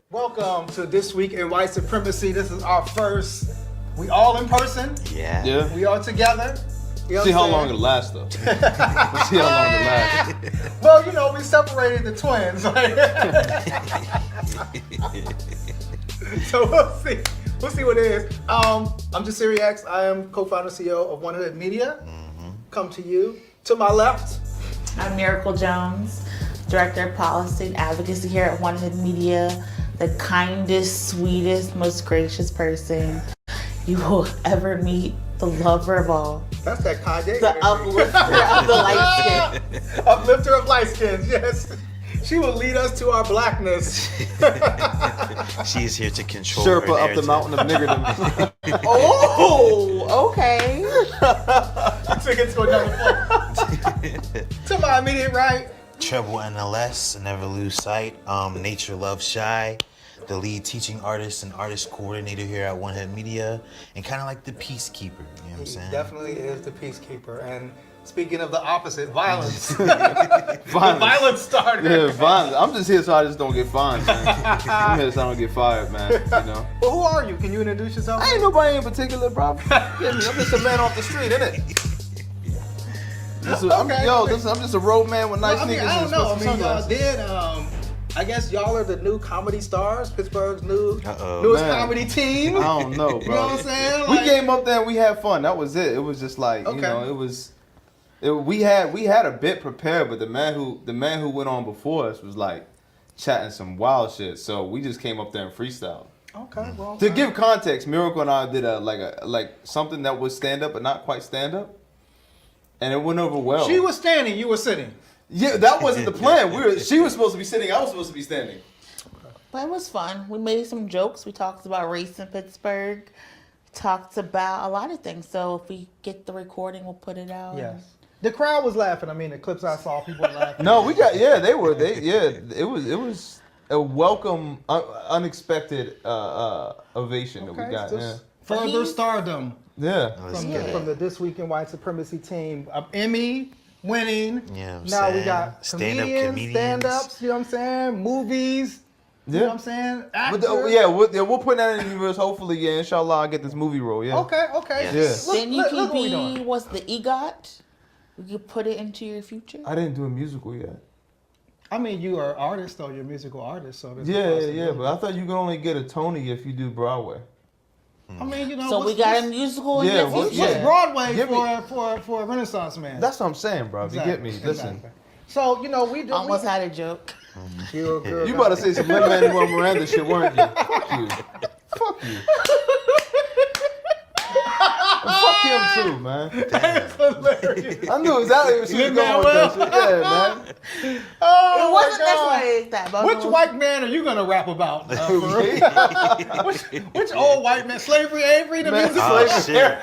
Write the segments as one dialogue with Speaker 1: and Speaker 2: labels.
Speaker 1: Welcome to This Week in White Supremacy. This is our first. We all in person.
Speaker 2: Yeah.
Speaker 1: We all together.
Speaker 3: See how long it'll last, though. Let's see how long it'll last.
Speaker 1: Well, you know, we separated the twins. So we'll see. We'll see what it is. I'm Jasiri X. I am co-founder and CEO of Untitled Media. Come to you. To my left.
Speaker 4: I'm Miracle Jones, Director of Policy and Advocacy here at Untitled Media. The kindest, sweetest, most gracious person you will ever meet. The lover of all.
Speaker 1: That's that Kanye.
Speaker 4: The uplifter of the light skin.
Speaker 1: Uplifter of light skins, yes. She will lead us to our blackness.
Speaker 2: She is here to control
Speaker 3: Sherpa
Speaker 2: her
Speaker 3: up the
Speaker 2: narrative.
Speaker 3: mountain of niggerdom.
Speaker 4: Oh, okay.
Speaker 1: Took it to another place. To my immediate right.
Speaker 2: Treble NLS, Never Lose Sight. Nature Love Shy, the lead teaching artist and artist coordinator here at Untitled Media, and kind of like the peacekeeper. You know what I'm
Speaker 1: He
Speaker 2: saying?
Speaker 1: definitely is the peacekeeper. And speaking of the opposite, violence. The violence started.
Speaker 3: Yeah, violence. I'm just here so I just don't get fined, man. I'm here so I don't get fired, man. You know.
Speaker 1: Well, who are you? Can you introduce yourself?
Speaker 3: I ain't nobody in particular, bro. I'm just a man off the street, innit? I'm just a road man with nice sneakers
Speaker 1: I
Speaker 3: and
Speaker 1: don't know.
Speaker 3: expensive sunglasses.
Speaker 1: I guess y'all are the new comedy stars, Pittsburgh's newest
Speaker 3: Man.
Speaker 1: comedy team.
Speaker 3: I don't know, bro.
Speaker 1: You know what I'm saying?
Speaker 3: We came up there and we had fun. That was it. It was just like, you know, we had a bit prepared, but the man who went on before us was like chatting some wild shit. So we just came up there and freestyle.
Speaker 1: Okay, well.
Speaker 3: To give context, Miracle and I did like something that was stand up but not quite stand up. And it went over well.
Speaker 1: She was standing, you were sitting.
Speaker 3: Yeah, that wasn't the plan. She was supposed to be sitting, I was supposed to be standing.
Speaker 4: But it was fun. We made some jokes. We talked about race in Pittsburgh. We talked about a lot of things. So if we get the recording, we'll put it out.
Speaker 1: Yes. The crowd was laughing. I mean, the clips I saw, people were laughing.
Speaker 3: No, it was a welcome, unexpected ovation that we got. Yeah.
Speaker 1: Further stardom.
Speaker 3: Yeah.
Speaker 1: From the This Week in White Supremacy team. Emmy winning.
Speaker 2: Yeah,
Speaker 1: now we got
Speaker 2: stand-up
Speaker 1: comedians, stand-ups, you know what I'm saying? Movies. You know what I'm saying? Actors.
Speaker 3: We'll put that in the universe. Hopefully, yeah, inshallah, I'll get this movie role. Yeah.
Speaker 1: Okay.
Speaker 2: Yes.
Speaker 4: Then you
Speaker 1: look
Speaker 4: can
Speaker 1: what we
Speaker 4: be,
Speaker 1: doing.
Speaker 4: what's the EGOT? You could put it into your future.
Speaker 3: I didn't do a musical yet.
Speaker 1: I mean, you are an artist, though. You're a musical artist, so there's
Speaker 3: Yeah, but I thought you could only get a Tony if you do Broadway.
Speaker 1: I mean, you know.
Speaker 4: So we got a musical in your
Speaker 1: What's
Speaker 4: future.
Speaker 1: Broadway
Speaker 3: Give me-
Speaker 1: for a Renaissance man?
Speaker 3: That's what I'm saying, bro. You get me? Listen.
Speaker 1: Exactly. So, you know, we do.
Speaker 4: Almost had a joke.
Speaker 3: You about to say some Lin-Manuel Miranda shit, weren't you? Fuck you. Fuck you. Fuck him too, man.
Speaker 1: That's hilarious.
Speaker 3: I knew exactly what she was going with that shit. Yeah, man.
Speaker 1: Oh,
Speaker 4: It wasn't necessarily that. But
Speaker 1: Which white man are you gonna rap about? Which old white man? Slavery Avery, the musical.
Speaker 2: Oh, shit.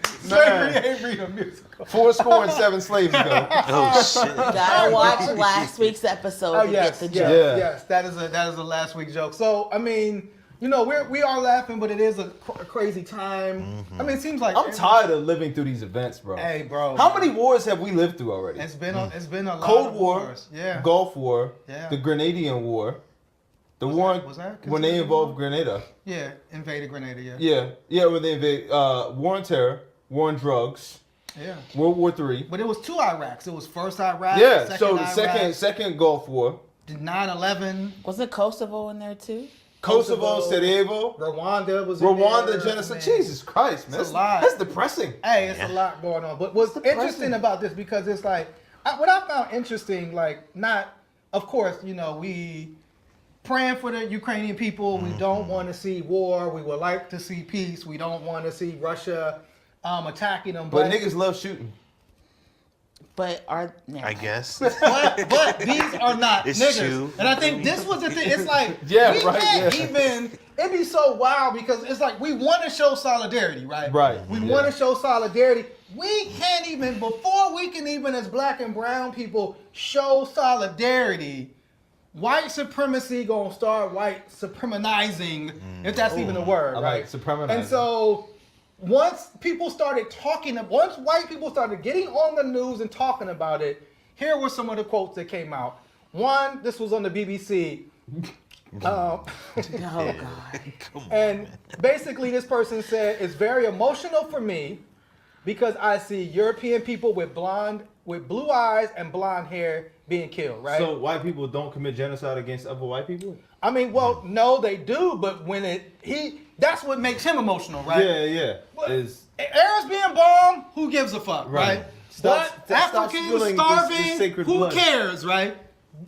Speaker 1: Slavery Avery, the musical.
Speaker 3: 407 slaves ago.
Speaker 2: Oh, shit.
Speaker 4: Gotta watch last week's episode
Speaker 1: Oh
Speaker 4: to
Speaker 1: yes,
Speaker 4: get the
Speaker 1: yes,
Speaker 4: joke.
Speaker 1: yes. That is a last week joke. So I mean, you know, we are laughing, but it is a crazy time. I mean, it seems like
Speaker 3: I'm tired of living through these events, bro.
Speaker 1: Hey, bro.
Speaker 3: How many wars have we lived through already?
Speaker 1: It's been a lot
Speaker 3: Cold
Speaker 1: of
Speaker 3: War,
Speaker 1: wars. Yeah.
Speaker 3: Gulf War,
Speaker 1: Yeah.
Speaker 3: the Grenadian War,
Speaker 1: Was that
Speaker 3: when they
Speaker 1: considered
Speaker 3: involved
Speaker 1: war?
Speaker 3: Grenada.
Speaker 1: Yeah, invaded Grenada.
Speaker 3: Yeah, when they invaded War on Terror, War on Drugs,
Speaker 1: Yeah.
Speaker 3: World War III.
Speaker 1: But it was two Iraqs. It was first Iraq.
Speaker 3: Yeah,
Speaker 1: second
Speaker 3: so the
Speaker 1: Iraq,
Speaker 3: second Gulf War,
Speaker 1: 9/11.
Speaker 4: Wasn't Kosovo in there too?
Speaker 3: Kosovo, Sarajevo,
Speaker 1: Rwanda was in
Speaker 3: Rwanda
Speaker 1: there.
Speaker 3: genocide.
Speaker 1: Man.
Speaker 3: Jesus Christ, man,
Speaker 1: It's a lot.
Speaker 3: That's depressing.
Speaker 1: Hey, it's a lot going on. But what's interesting about this, because it's like, what I found interesting, like, not, of course, you know, we praying for the Ukrainian people. We don't want to see war. We would like to see peace. We don't want to see Russia attacking them.
Speaker 3: But niggas love shooting.
Speaker 4: But
Speaker 2: I guess.
Speaker 1: But these are not
Speaker 2: It's
Speaker 1: niggas.
Speaker 2: true.
Speaker 1: And I think this was the thing. It's like,
Speaker 3: Yeah,
Speaker 1: we
Speaker 3: right,
Speaker 1: can't
Speaker 3: yeah.
Speaker 1: even, it'd be so wild because it's like we want to show solidarity, right?
Speaker 3: Right,
Speaker 1: We
Speaker 3: yeah.
Speaker 1: want to show solidarity. We can't even, before we can even as black and brown people show solidarity, white supremacy gonna start white supremanizing, if that's even a word,
Speaker 3: I
Speaker 1: right?
Speaker 3: like supremanizing.
Speaker 1: And so once people started talking, once white people started getting on the news and talking about it, here were some of the quotes that came out. One, this was on the BBC.
Speaker 4: Oh God.
Speaker 1: And basically this person said, it's very emotional for me because I see European people with blue eyes and blonde hair being killed, right?
Speaker 3: So white people don't commit genocide against other white people?
Speaker 1: I mean, well, no, they do, but when that's what makes him emotional, right?
Speaker 3: Yeah.
Speaker 1: Arabs being bombed, who gives a fuck, right?
Speaker 3: Stop
Speaker 1: Africans
Speaker 3: spilling
Speaker 1: starving,
Speaker 3: this sacred
Speaker 1: who
Speaker 3: blood.
Speaker 1: cares, right?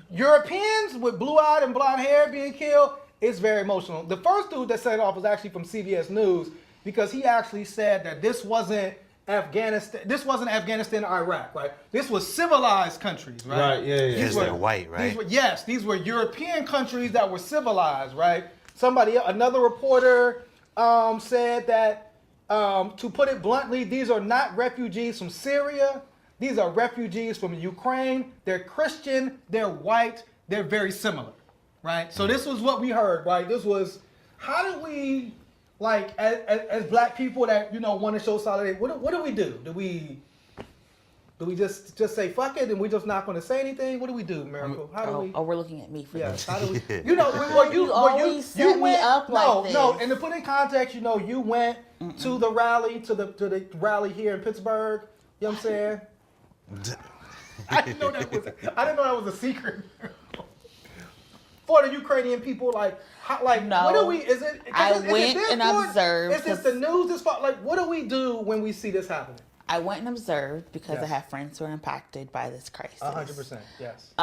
Speaker 1: Europeans with blue-eyed and blonde hair being killed, it's very emotional. The first dude that set it off was actually from CBS News because he actually said that this wasn't Afghanistan or Iraq, right? This was civilized countries, right?
Speaker 3: Right, yeah.
Speaker 2: Because they're white, right?
Speaker 1: These were European countries that were civilized, right? Another reporter said that, to put it bluntly, these are not refugees from Syria. These are refugees from Ukraine. They're Christian, they're white, they're very similar, right? So this was what we heard, right? This was, how do we, like, as black people that, want to show solidarity, what do we do? Do we just say fuck it and we're just not going to say anything? What do we do, Miracle? How do we?
Speaker 4: Oh, we're looking at me for
Speaker 1: Yeah,
Speaker 4: this.
Speaker 1: how do we?
Speaker 4: You always set me up like this.
Speaker 1: No, and to put in context, you went to the rally, to the rally here in Pittsburgh. You know what I'm saying? I didn't know that was a secret. For the Ukrainian people,
Speaker 4: No.
Speaker 1: what do we? Is it?
Speaker 4: I went and observed.
Speaker 1: Is this the news? What do we do when we see this happening?
Speaker 4: I went and observed because I
Speaker 1: Yes.
Speaker 4: have friends who are impacted by this crisis.
Speaker 1: 100%. Yes.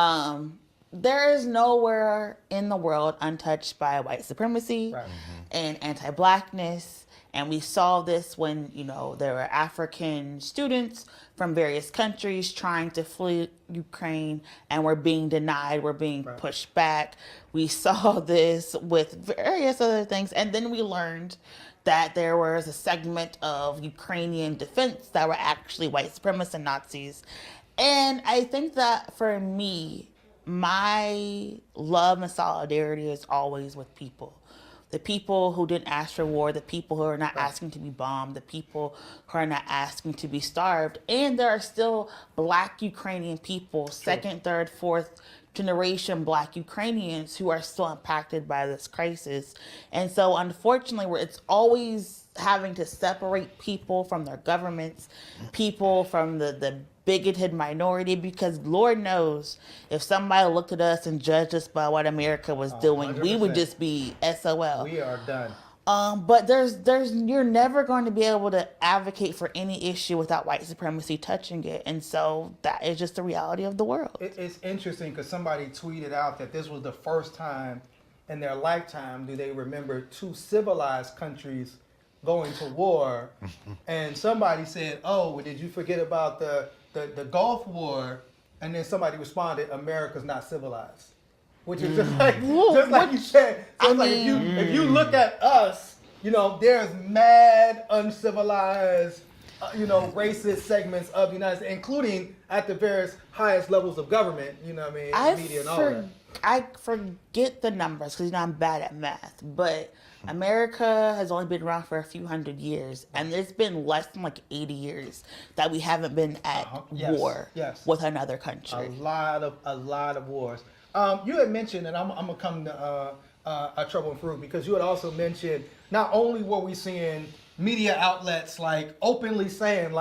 Speaker 4: There is nowhere in the world untouched by white supremacy
Speaker 1: Right.
Speaker 4: and anti-blackness. And we saw this when, there were African students from various countries trying to flee Ukraine and were being denied, were being pushed back. We saw this with various other things. And then we learned that there was a segment of Ukrainian defense that were actually white supremacists and Nazis. And I think that for me, my love and solidarity is always with people. The people who didn't ask for war, the people who are not asking to be bombed, the people who are not asking to be starved. And there are still black Ukrainian people, second, third, fourth generation black Ukrainians who are still impacted by this crisis. And so unfortunately, it's always having to separate people from their governments, people from the bigoted minority, because Lord knows if somebody looked at us and judged us by what America was doing,
Speaker 1: 100%.
Speaker 4: we would just be SOL.
Speaker 1: We are done.
Speaker 4: But you're never going to be able to advocate for any issue without white supremacy touching it. And so that is just the reality of the world.
Speaker 1: It's interesting because somebody tweeted out that this was the first time in their lifetime do they remember two civilized countries going to war. And somebody said, oh, well, did you forget about the Gulf War? And then somebody responded, America's not civilized. Which is just like you said. So if you look at us, there's mad uncivilized, racist segments of the United States, including at the various highest levels of government, media and all that.
Speaker 4: I forget the numbers because I'm bad at math, but America has only been around for a few hundred years, and it's been less than 80 years that we haven't been at war with another country.
Speaker 1: A lot of wars. You had mentioned, and I'm gonna come to Treble and Farooq, because you had also mentioned not only were we seeing media outlets openly saying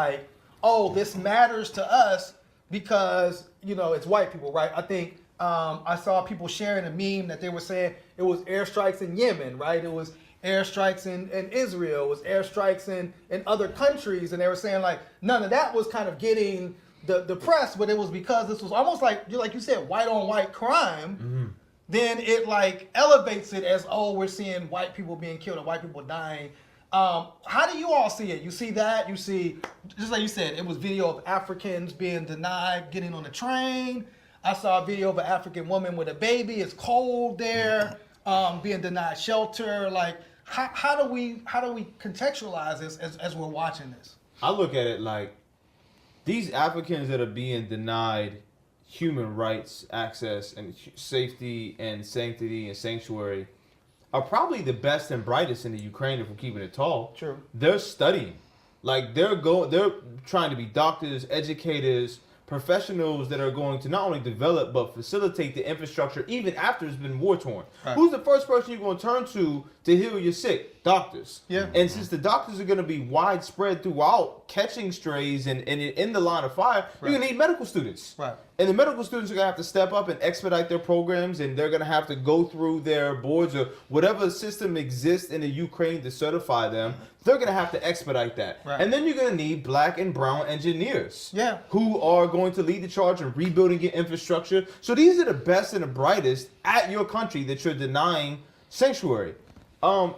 Speaker 1: oh, this matters to us because it's white people, right? I think I saw people sharing a meme that they were saying it was airstrikes in Yemen, right? It was airstrikes in Israel, it was airstrikes in other countries, and they were saying none of that was kind of getting the press, but it was because this was almost like you said, white on white crime. Mm-hmm. Then it elevates it as, oh, we're seeing white people being killed and white people dying. How do you all see it? You see that? You see, just like you said, it was video of Africans being denied getting on the train. I saw a video of an African woman with a baby. It's cold there, being denied shelter. How do we contextualize this as we're watching this?
Speaker 3: I look at it these Africans that are being denied human rights, access, and safety, and sanctity, and sanctuary are probably the best and brightest in the Ukraine if we're keeping it tall.
Speaker 1: True.
Speaker 3: They're studying. They're trying to be doctors, educators, professionals that are going to not only develop but facilitate the infrastructure even after it's been war torn.
Speaker 1: Right.
Speaker 3: Who's the first person you're going to turn to heal your sick? Doctors.
Speaker 1: Yeah.
Speaker 3: And since the doctors are going to be widespread throughout catching strays and in the line of fire, you're going to need medical students.
Speaker 1: Right.
Speaker 3: And the medical students are going to have to step up and expedite their programs, and they're going to have to go through their boards or whatever system exists in the Ukraine to certify them. They're going to have to expedite that.
Speaker 1: Right.
Speaker 3: And then you're going to need black and brown engineers
Speaker 1: Yeah.
Speaker 3: who are going to lead the charge in rebuilding your infrastructure. So these are the best and the brightest at your country that you're denying sanctuary.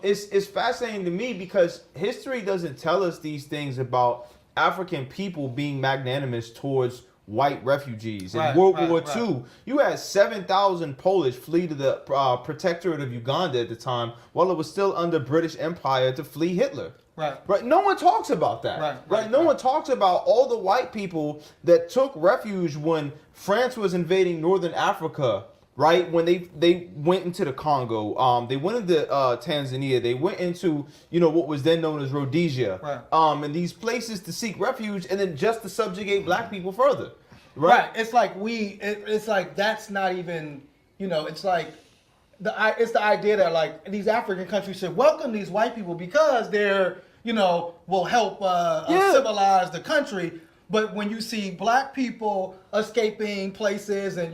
Speaker 3: It's fascinating to me because history doesn't tell us these things about African people being magnanimous towards white refugees. In World War II, you had 7,000 Polish flee to the protectorate of Uganda at the time while it was still under British Empire to flee Hitler. Right. No one talks about that. No one talks about all the white people that took refuge when France was invading Northern Africa. Right, when they went into the Congo, they went into Tanzania, they went into what was then known as Rhodesia, and these places to seek refuge, and then just to subjugate black people further. Right.
Speaker 1: It's like it's like that's not even it's like it's the idea that like these African countries should welcome these white people because they're will help civilize the country. But when you see black people escaping places and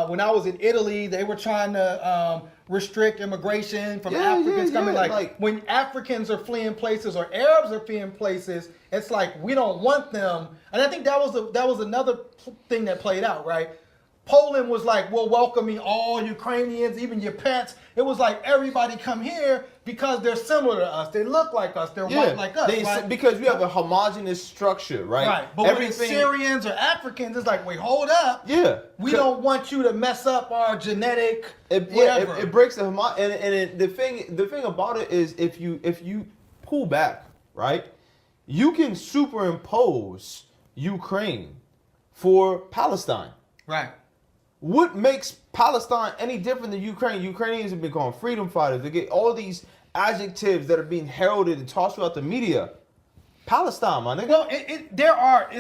Speaker 1: when I was in Italy, they were trying to restrict immigration from Africans coming. Like when Africans are fleeing places or Arabs are fleeing places, it's like we don't want them. And I think that was another thing that played out, right? Poland was like, we're welcoming all Ukrainians, even your pets. It was like everybody come here because they're similar to us. They look like us. They're white like us. Right? Because
Speaker 3: we have a homogenous structure, right?
Speaker 1: Right. But when it's Syrians or Africans, it's like, wait, hold up.
Speaker 3: Yeah.
Speaker 1: We don't want you to mess up our genetic
Speaker 3: whatever. It breaks the the thing about it is if you pull back, right, you can superimpose Ukraine for Palestine.
Speaker 1: Right.
Speaker 3: What makes Palestine any different than Ukraine? Ukrainians have been called freedom fighters. They get all these adjectives that are being heralded and tossed throughout the media. Palestine, my nigga.
Speaker 1: Well, there are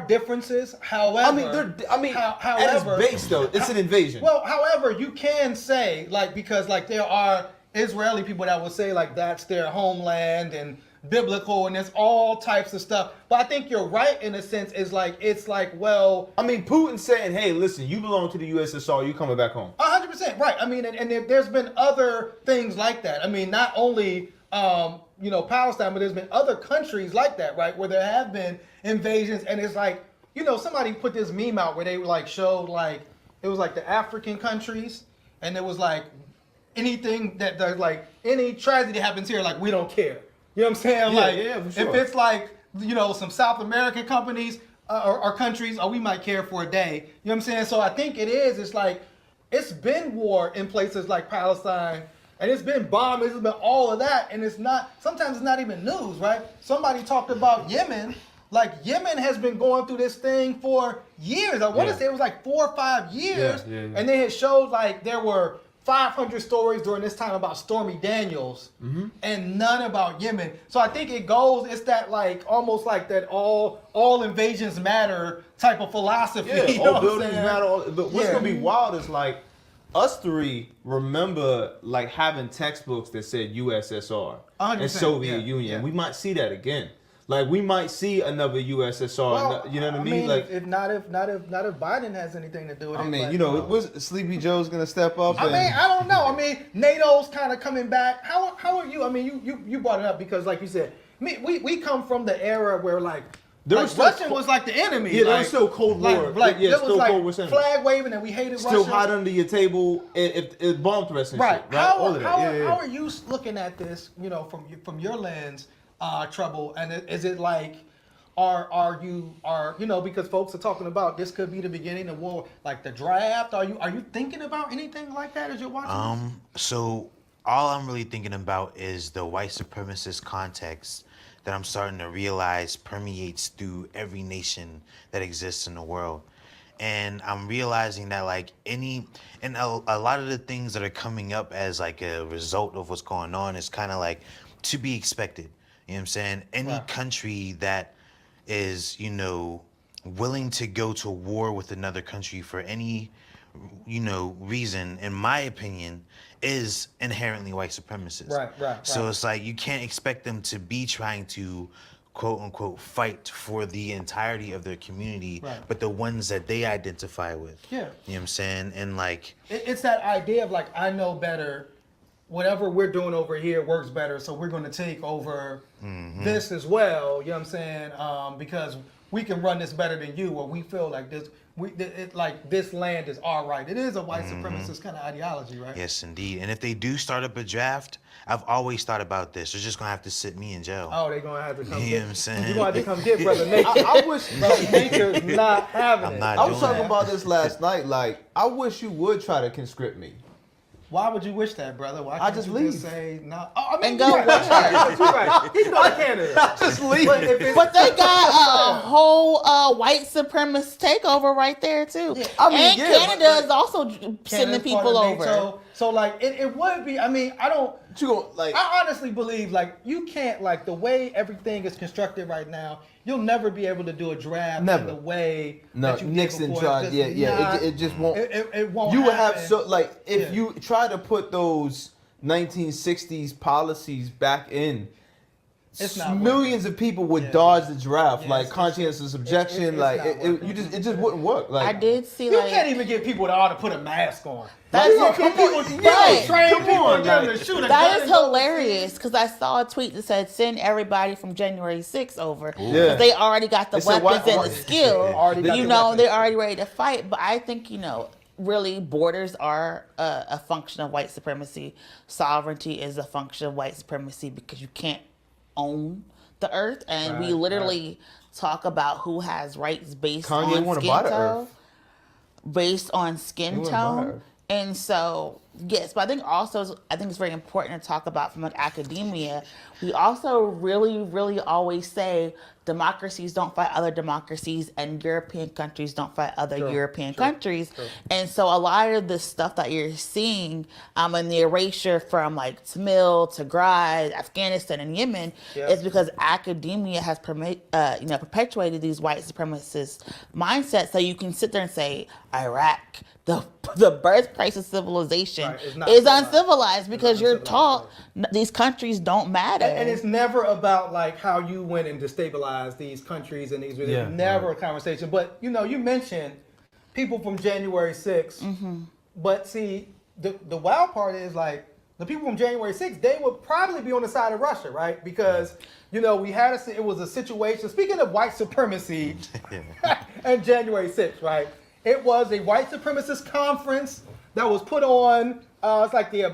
Speaker 1: differences. However,
Speaker 3: at its base though, it's an invasion.
Speaker 1: Well, however, you can say because there are Israeli people that will say that's their homeland and biblical and there's all types of stuff. But I think you're right in a sense.
Speaker 3: Putin saying, "Hey, listen, you belong to the USSR. You coming back home."
Speaker 1: 100% right. And there's been other things like that. Not only Palestine, but there's been other countries like that, right, where there have been invasions, and it's somebody put this meme out where they showed it was the African countries, and it was anything that any tragedy happens here, we don't care. You know what I'm saying?
Speaker 3: For sure.
Speaker 1: If it's some South American companies or countries, we might care for a day. You know what I'm saying? So I think it's been war in places like Palestine, and it's been bombings, it's been all of that, and sometimes it's not even news, right? Somebody talked about Yemen. Yemen has been going through this thing for years. I want to say it was 4 or 5 years, and they had showed there were 500 stories during this time about Stormy Daniels and none about Yemen. So I think it's that almost that all invasions matter type of philosophy.
Speaker 3: Yeah,
Speaker 1: you know
Speaker 3: all buildings matter. But what's gonna be wild is us three remember having textbooks that said USSR and Soviet Union. Yeah. We might see that again. We might see another USSR.
Speaker 1: Well,
Speaker 3: you know what I mean?
Speaker 1: If Biden has anything to do with it.
Speaker 3: It was Sleepy Joe's gonna step up.
Speaker 1: I don't know. NATO's kind of coming back. How are you? You brought it up because, like you said, we come from the era where Russian was the enemy.
Speaker 3: Yeah, there was still Cold War.
Speaker 1: Still Cold War. Flag waving, and we hated Russia.
Speaker 3: Still hide under your table if bomb threats and shit. Right.
Speaker 1: How are you looking at this? From your lens. Treble, and is it are you because folks are talking about this could be the beginning of war, the draft? Are you thinking about anything like that as you're watching?
Speaker 2: So all I'm really thinking about is the white supremacist context that I'm starting to realize permeates through every nation that exists in the world. And I'm realizing that a lot of the things that are coming up as a result of what's going on is kind of to be expected. You know what I'm saying? Any country that is, willing to go to war with another country for any, reason, in my opinion, is inherently white supremacist.
Speaker 1: Right.
Speaker 2: So it's like you can't expect them to be trying to quote unquote fight for the entirety of their community, but the ones that they identify with.
Speaker 1: Yeah.
Speaker 2: You know what I'm saying? And like
Speaker 1: it's that idea of like, I know better. Whatever we're doing over here works better, so we're going to take over this as well. You know what I'm saying? Because we can run this better than you, or we feel like this. This land is our right. It is a white supremacist kind of ideology, right?
Speaker 2: Yes, indeed. And if they do start up a draft, I've always thought about this. They're just gonna have to sit me in jail.
Speaker 1: Oh, they're gonna have to come.
Speaker 2: You know what I'm saying?
Speaker 1: You're gonna have to come get Brother Nature. I wish Brother Nature's not having it.
Speaker 3: I was talking about this last night. Like, I wish you would try to conscript me.
Speaker 1: Why would you wish that, brother? Why can't
Speaker 3: just
Speaker 1: you
Speaker 3: leave.
Speaker 1: Just say no? Oh, I mean,
Speaker 4: And go
Speaker 1: you're right. He's going to Canada.
Speaker 3: Just leave.
Speaker 4: But they got a whole white supremacist takeover right there too.
Speaker 1: Yeah.
Speaker 3: I mean,
Speaker 4: and
Speaker 3: yeah,
Speaker 4: Canada is also sending
Speaker 1: Canada's
Speaker 4: people
Speaker 1: part of
Speaker 4: over.
Speaker 1: NATO. So like it would be. I mean, I don't.
Speaker 3: You gonna, like,
Speaker 1: I honestly believe like you can't like the way everything is constructed right now. You'll never be able to do a draft in the way that you did
Speaker 3: Nixon
Speaker 1: before.
Speaker 3: tried. It just won't.
Speaker 1: It won't.
Speaker 3: You would have
Speaker 1: happen.
Speaker 3: if you try to put those 1960s policies back in,
Speaker 1: It's not
Speaker 3: millions of people would dodge the draft,
Speaker 1: Yeah,
Speaker 3: like
Speaker 1: it's-
Speaker 3: conscientious objection,
Speaker 1: it's
Speaker 3: like
Speaker 1: not working.
Speaker 3: it just wouldn't work. Like
Speaker 4: I did see
Speaker 1: You
Speaker 4: like
Speaker 1: can't even get people to all to put a mask on.
Speaker 4: That's
Speaker 1: Like, you
Speaker 3: come
Speaker 1: can't
Speaker 3: on,
Speaker 1: people,
Speaker 4: yeah,
Speaker 1: train
Speaker 3: come
Speaker 1: people
Speaker 3: on,
Speaker 1: and get them
Speaker 3: like,
Speaker 1: to shoot a gun
Speaker 4: that is
Speaker 1: and go
Speaker 4: hilarious because I saw a tweet that said send everybody from January 6th over because
Speaker 3: Yeah.
Speaker 4: they already got the
Speaker 3: They said
Speaker 4: weapons and
Speaker 3: why-
Speaker 4: the skill.
Speaker 1: Already got the weapons.
Speaker 4: They're already ready to fight. But I think really borders are a function of white supremacy. Sovereignty is a function of white supremacy because you can't own the earth, and we literally talk about who has rights based
Speaker 3: Kanye
Speaker 4: on
Speaker 3: wanna
Speaker 4: skin
Speaker 3: buy the
Speaker 4: tone.
Speaker 3: earth.
Speaker 4: Based on skin
Speaker 3: wanna buy
Speaker 4: tone.
Speaker 3: her.
Speaker 4: And so, yes, but I think it's very important to talk about from academia. We also really always say democracies don't fight other democracies and European countries don't fight other European countries. And so a lot of the stuff that you're seeing in the erasure from like Tamil, Tigray, Afghanistan, and Yemen is because academia has perpetuated these white supremacist mindsets. So you can sit there and say Iraq, the birthplace of civilization, is uncivilized because you're taught these countries don't matter.
Speaker 1: And it's never about like how you went and destabilized these countries and these. It's never a conversation. But you mentioned people from January 6th. But see, the wild part is like the people from January 6th, they would probably be on the side of Russia, right? Because we had it was a situation. Speaking of white supremacy, and January 6th, right? It was a white supremacist conference that was put on. It's like they're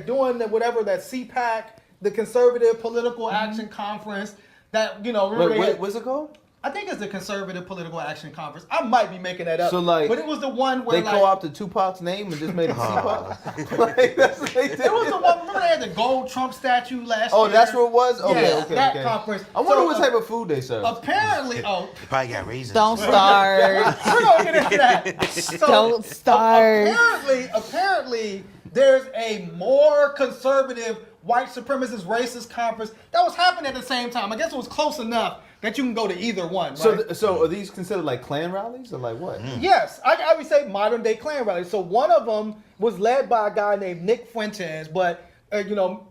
Speaker 1: doing whatever that CPAC, the Conservative Political Action Conference. That
Speaker 3: Wait, what's it called?
Speaker 1: I think it's the Conservative Political Action Conference. I might be making that up.
Speaker 3: So, like,
Speaker 1: but it was the one where
Speaker 3: They co-opted Tupac's name and just made it Tupac. Like, that's what they did.
Speaker 1: it was the one. Remember they had the gold Trump statue last year.
Speaker 3: Oh, that's what it was. Okay,
Speaker 1: Yeah,
Speaker 3: okay,
Speaker 1: that
Speaker 3: okay.
Speaker 1: conference.
Speaker 3: I wonder
Speaker 1: So,
Speaker 3: what type of food they serve.
Speaker 1: Apparently,
Speaker 2: They probably got raisins.
Speaker 4: Don't start.
Speaker 1: we're gonna get into that. So,
Speaker 4: Don't start.
Speaker 1: Apparently, there's a more conservative white supremacist racist conference that was happening at the same time. I guess it was close enough that you can go to either one. Right?
Speaker 3: So are these considered like Klan rallies or like what?
Speaker 1: Yes, I would say modern day Klan rallies. So one of them was led by a guy named Nick Fuentes, but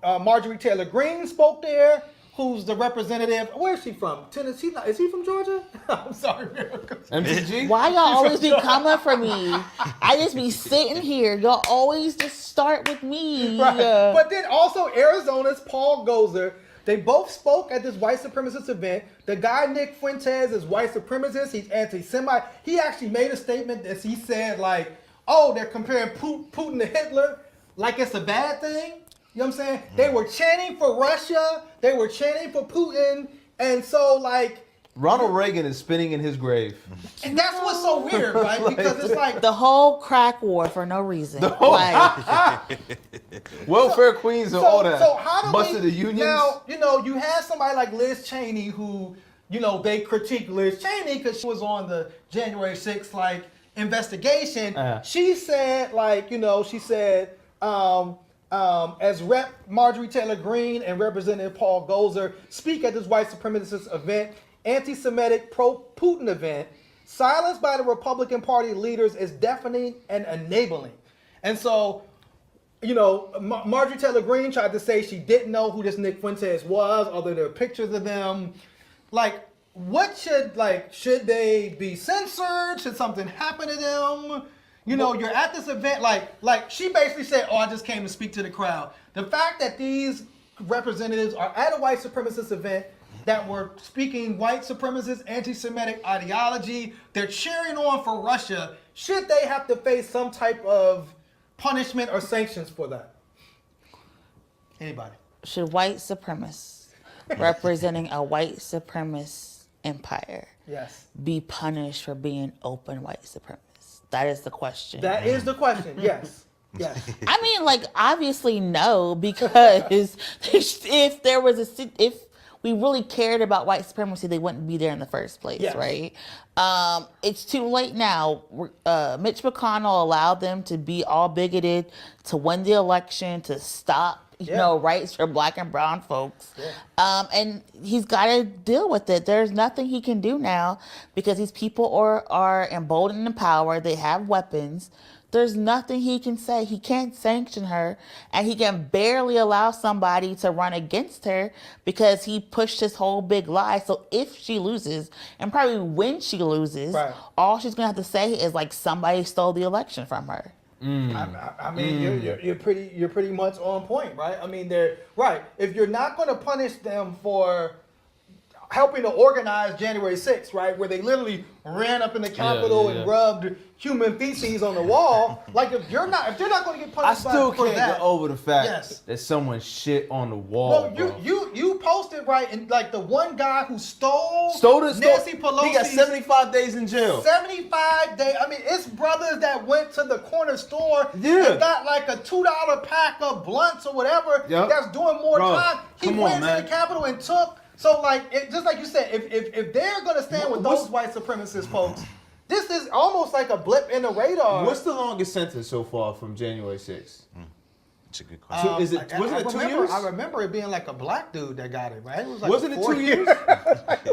Speaker 1: Marjorie Taylor Greene spoke there. Who's the representative? Where is she from? Tennessee? Is he from Georgia? I'm sorry.
Speaker 3: MTG?
Speaker 4: Why y'all always be coming for me? I just be sitting here. Y'all always just start with me.
Speaker 1: Right. But then also Arizona's Paul Gozer. They both spoke at this white supremacist event. The guy Nick Fuentes is white supremacist. He's anti-Semite. He actually made a statement that he said like, "Oh, they're comparing Putin to Hitler, like it's a bad thing." You know what I'm saying? They were chanting for Russia. They were chanting for Putin, and so like
Speaker 3: Ronald Reagan is spinning in his grave.
Speaker 1: and that's what's so weird, right? Because it's like
Speaker 4: The whole crack war for no reason.
Speaker 3: Welfare queens and all that.
Speaker 1: So how do
Speaker 3: Busted the unions.
Speaker 1: Now, you had somebody like Liz Cheney who, they critique Liz Cheney because she was on the January 6th, investigation. She said, as Rep. Marjorie Taylor Greene and Representative Paul Gozer speak at this white supremacist event, anti-Semitic pro-Putin event, silence by the Republican Party leaders is deafening and enabling. And so, you know, Marjorie Taylor Greene tried to say she didn't know who this Nick Fuentes was, although there are pictures of them. Like, what should they be censored? Should something happen to them? You know, you're at this event, like she basically said, oh, I just came to speak to the crowd. The fact that these representatives are at a white supremacist event that were speaking white supremacist anti-Semitic ideology, they're cheering on for Russia. Should they have to face some type of punishment or sanctions for that? Anybody?
Speaker 4: Should white supremacists representing a white supremacist empire be punished for being open white supremacists? That is the question.
Speaker 1: That is the question, yes. Yes.
Speaker 4: I mean, like, obviously no, because if we really cared about white supremacy, they wouldn't be there in the first place, right? It's too late now. Mitch McConnell allowed them to be all bigoted, to win the election, to stop rights for black and brown folks. And he's got to deal with it. There's nothing he can do now because these people are emboldened in power. They have weapons. There's nothing he can say. He can't sanction her, and he can barely allow somebody to run against her because he pushed his whole big lie. So if she loses, and probably when she loses, all she's gonna have to say is like somebody stole the election from her.
Speaker 1: I mean, you're pretty much on point, right? I mean, they're right. If you're not going to punish them for helping to organize January 6th, right, where they literally ran up in the Capitol and rubbed human feces on the wall, like if they're not going to get punished,
Speaker 3: I still can't get over the fact that someone shit on the wall.
Speaker 1: Well, you posted right, and like the one guy who stole
Speaker 3: Nancy
Speaker 1: Pelosi,
Speaker 3: he got 75 days in jail.
Speaker 1: 75 days. I mean, it's brothers that went to the corner store and got like a $2 pack of blunts or whatever. That's doing more time. He went to the Capitol and took. So like, just like you said, if they're gonna stand with those white supremacist folks, this is almost like a blip in the radar.
Speaker 3: What's the longest sentence so far from January 6th?
Speaker 2: That's a good question.
Speaker 3: Wasn't it 2 years?
Speaker 1: I remember it being like a black dude that got it, right? It was like
Speaker 3: wasn't it 2 years?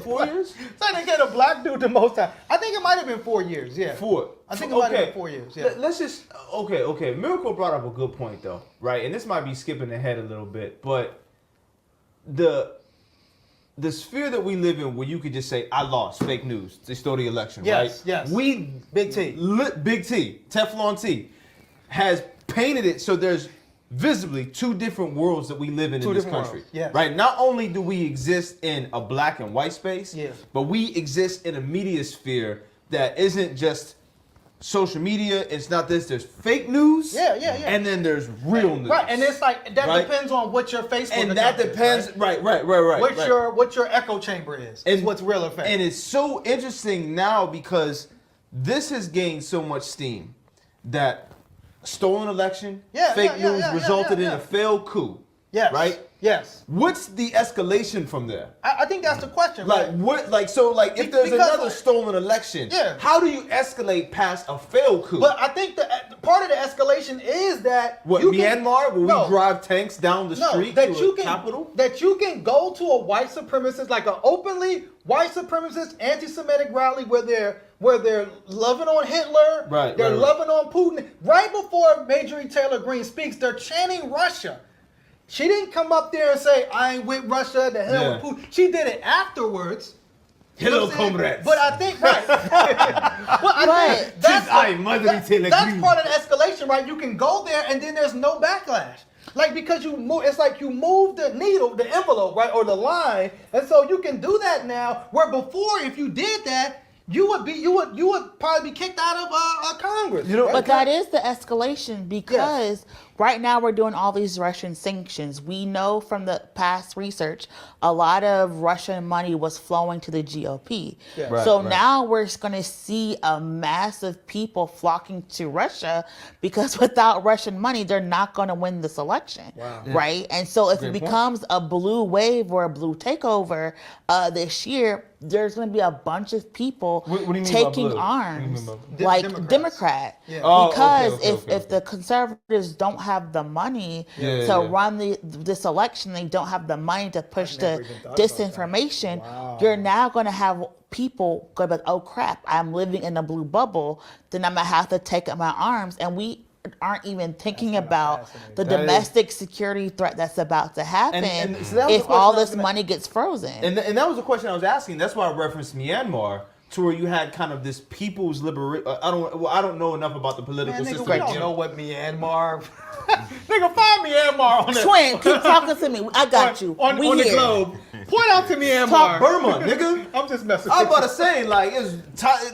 Speaker 3: 4 years?
Speaker 1: So they get a black dude the most time. I think it might have been 4 years. Yeah.
Speaker 3: 4.
Speaker 1: I think it might have been 4 years. Yeah.
Speaker 3: Let's just okay. Miracle brought up a good point though, right? And this might be skipping ahead a little bit, but the sphere that we live in where you could just say, I lost, fake news, they stole the election, right?
Speaker 1: Yes.
Speaker 3: We,
Speaker 1: Big T,
Speaker 3: Teflon T, has painted it so there's visibly two different worlds that we live in this country. Right? Not only do we exist in a black and white space, but we exist in a media sphere that isn't just social media. It's not this. There's fake news. And then there's real news.
Speaker 1: Right, and it's like that depends on what your Facebook
Speaker 3: and that depends.
Speaker 1: Is,
Speaker 3: right.
Speaker 1: What your echo chamber is. And what's real or fake.
Speaker 3: And it's so interesting now because this has gained so much steam that stolen election, fake news resulted in a failed coup. Right?
Speaker 1: Yes.
Speaker 3: What's the escalation from there?
Speaker 1: I think that's the question.
Speaker 3: Like
Speaker 1: right?
Speaker 3: what? Like so? Like if there's another stolen election, how do you escalate past a failed coup?
Speaker 1: But I think part of the escalation is that
Speaker 3: Myanmar, where we drive tanks down the street to the capital,
Speaker 1: that you can go to a white supremacist, like an openly white supremacist anti-Semitic rally where they're loving on Hitler, they're loving on Putin. Right before Marjorie Taylor Greene speaks, they're chanting Russia. She didn't come up there and say, I ain't with Russia, the hell with Putin. She did it afterwards.
Speaker 3: Hello, comrades.
Speaker 1: But I think, that's part of the escalation, right? You can go there and then there's no backlash. Like, because you move, it's like you move the needle, the envelope, right? Or the line. And so you can do that now, where before, if you did that, you would probably be kicked out of Congress.
Speaker 4: But that is the escalation because right now we're doing all these Russian sanctions. We know from the past research, a lot of Russian money was flowing to the GOP. So now we're going to see a mass of people flocking to Russia because without Russian money, they're not going to win this election. Right? And so if it becomes a blue wave or a blue takeover this year, there's going to be a bunch of people taking arms like Democrat. Because if the conservatives don't have the money
Speaker 3: Yeah,
Speaker 4: to
Speaker 3: yeah.
Speaker 4: run this election. They don't have the money to push
Speaker 1: never
Speaker 4: the
Speaker 1: even thought about that.
Speaker 4: disinformation.
Speaker 1: Wow.
Speaker 4: You're now going to have people go like, oh crap, I'm living in a blue bubble. Then I'm going to have to take up my arms. And we aren't even thinking
Speaker 1: kinda
Speaker 4: about
Speaker 1: fascinating.
Speaker 4: the
Speaker 3: That is-
Speaker 4: domestic security threat that's about to happen
Speaker 3: And so that was
Speaker 4: if
Speaker 3: the question
Speaker 4: all
Speaker 3: I was
Speaker 4: this
Speaker 3: gonna-
Speaker 4: money gets frozen.
Speaker 3: And that was the question I was asking. That's why I referenced Myanmar, to where you had kind of this people's liberation. I don't know enough about the political
Speaker 1: Man, nigga,
Speaker 3: system.
Speaker 1: we don't know what Myanmar. Nigga, find Myanmar on the
Speaker 4: Twin, keep talking to me. I got you.
Speaker 1: on
Speaker 4: We
Speaker 1: the
Speaker 4: here.
Speaker 1: globe. Point out to Myanmar.
Speaker 3: Talk Burma, nigga.
Speaker 1: I'm just messing.
Speaker 3: I was
Speaker 1: with
Speaker 3: about to say, like, it's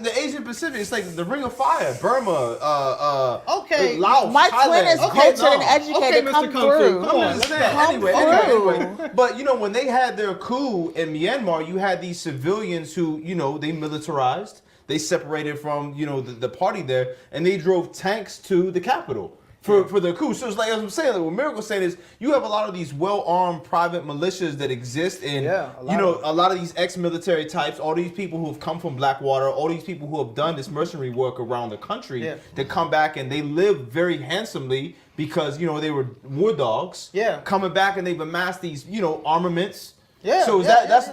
Speaker 3: the Asian Pacific. It's like the Ring of Fire, Burma,
Speaker 1: Okay.
Speaker 3: Laos,
Speaker 4: My
Speaker 3: Thailand.
Speaker 4: twin is cultured and educated.
Speaker 1: Okay, Mr.
Speaker 4: Come
Speaker 1: Kung Fu,
Speaker 4: through.
Speaker 1: come on.
Speaker 3: I'm just saying.
Speaker 4: Come
Speaker 3: Anyway. But you know, when they had their coup in Myanmar, you had these civilians who, you know, they militarized. They separated from, you know, the party there, and they drove tanks to the capital for their coup. So it's like, as I'm saying, like, what Miracle's saying is, you have a lot of these well-armed private militias that exist in, a lot of these ex-military types, all these people who have come from Blackwater, all these people who have done this mercenary work around the country, that come back and they live very handsomely because, you know, they were war dogs.
Speaker 1: Yeah.
Speaker 3: Coming back and they've amassed these, you know, armaments.
Speaker 1: Yeah,
Speaker 3: So is
Speaker 1: yeah,
Speaker 3: that's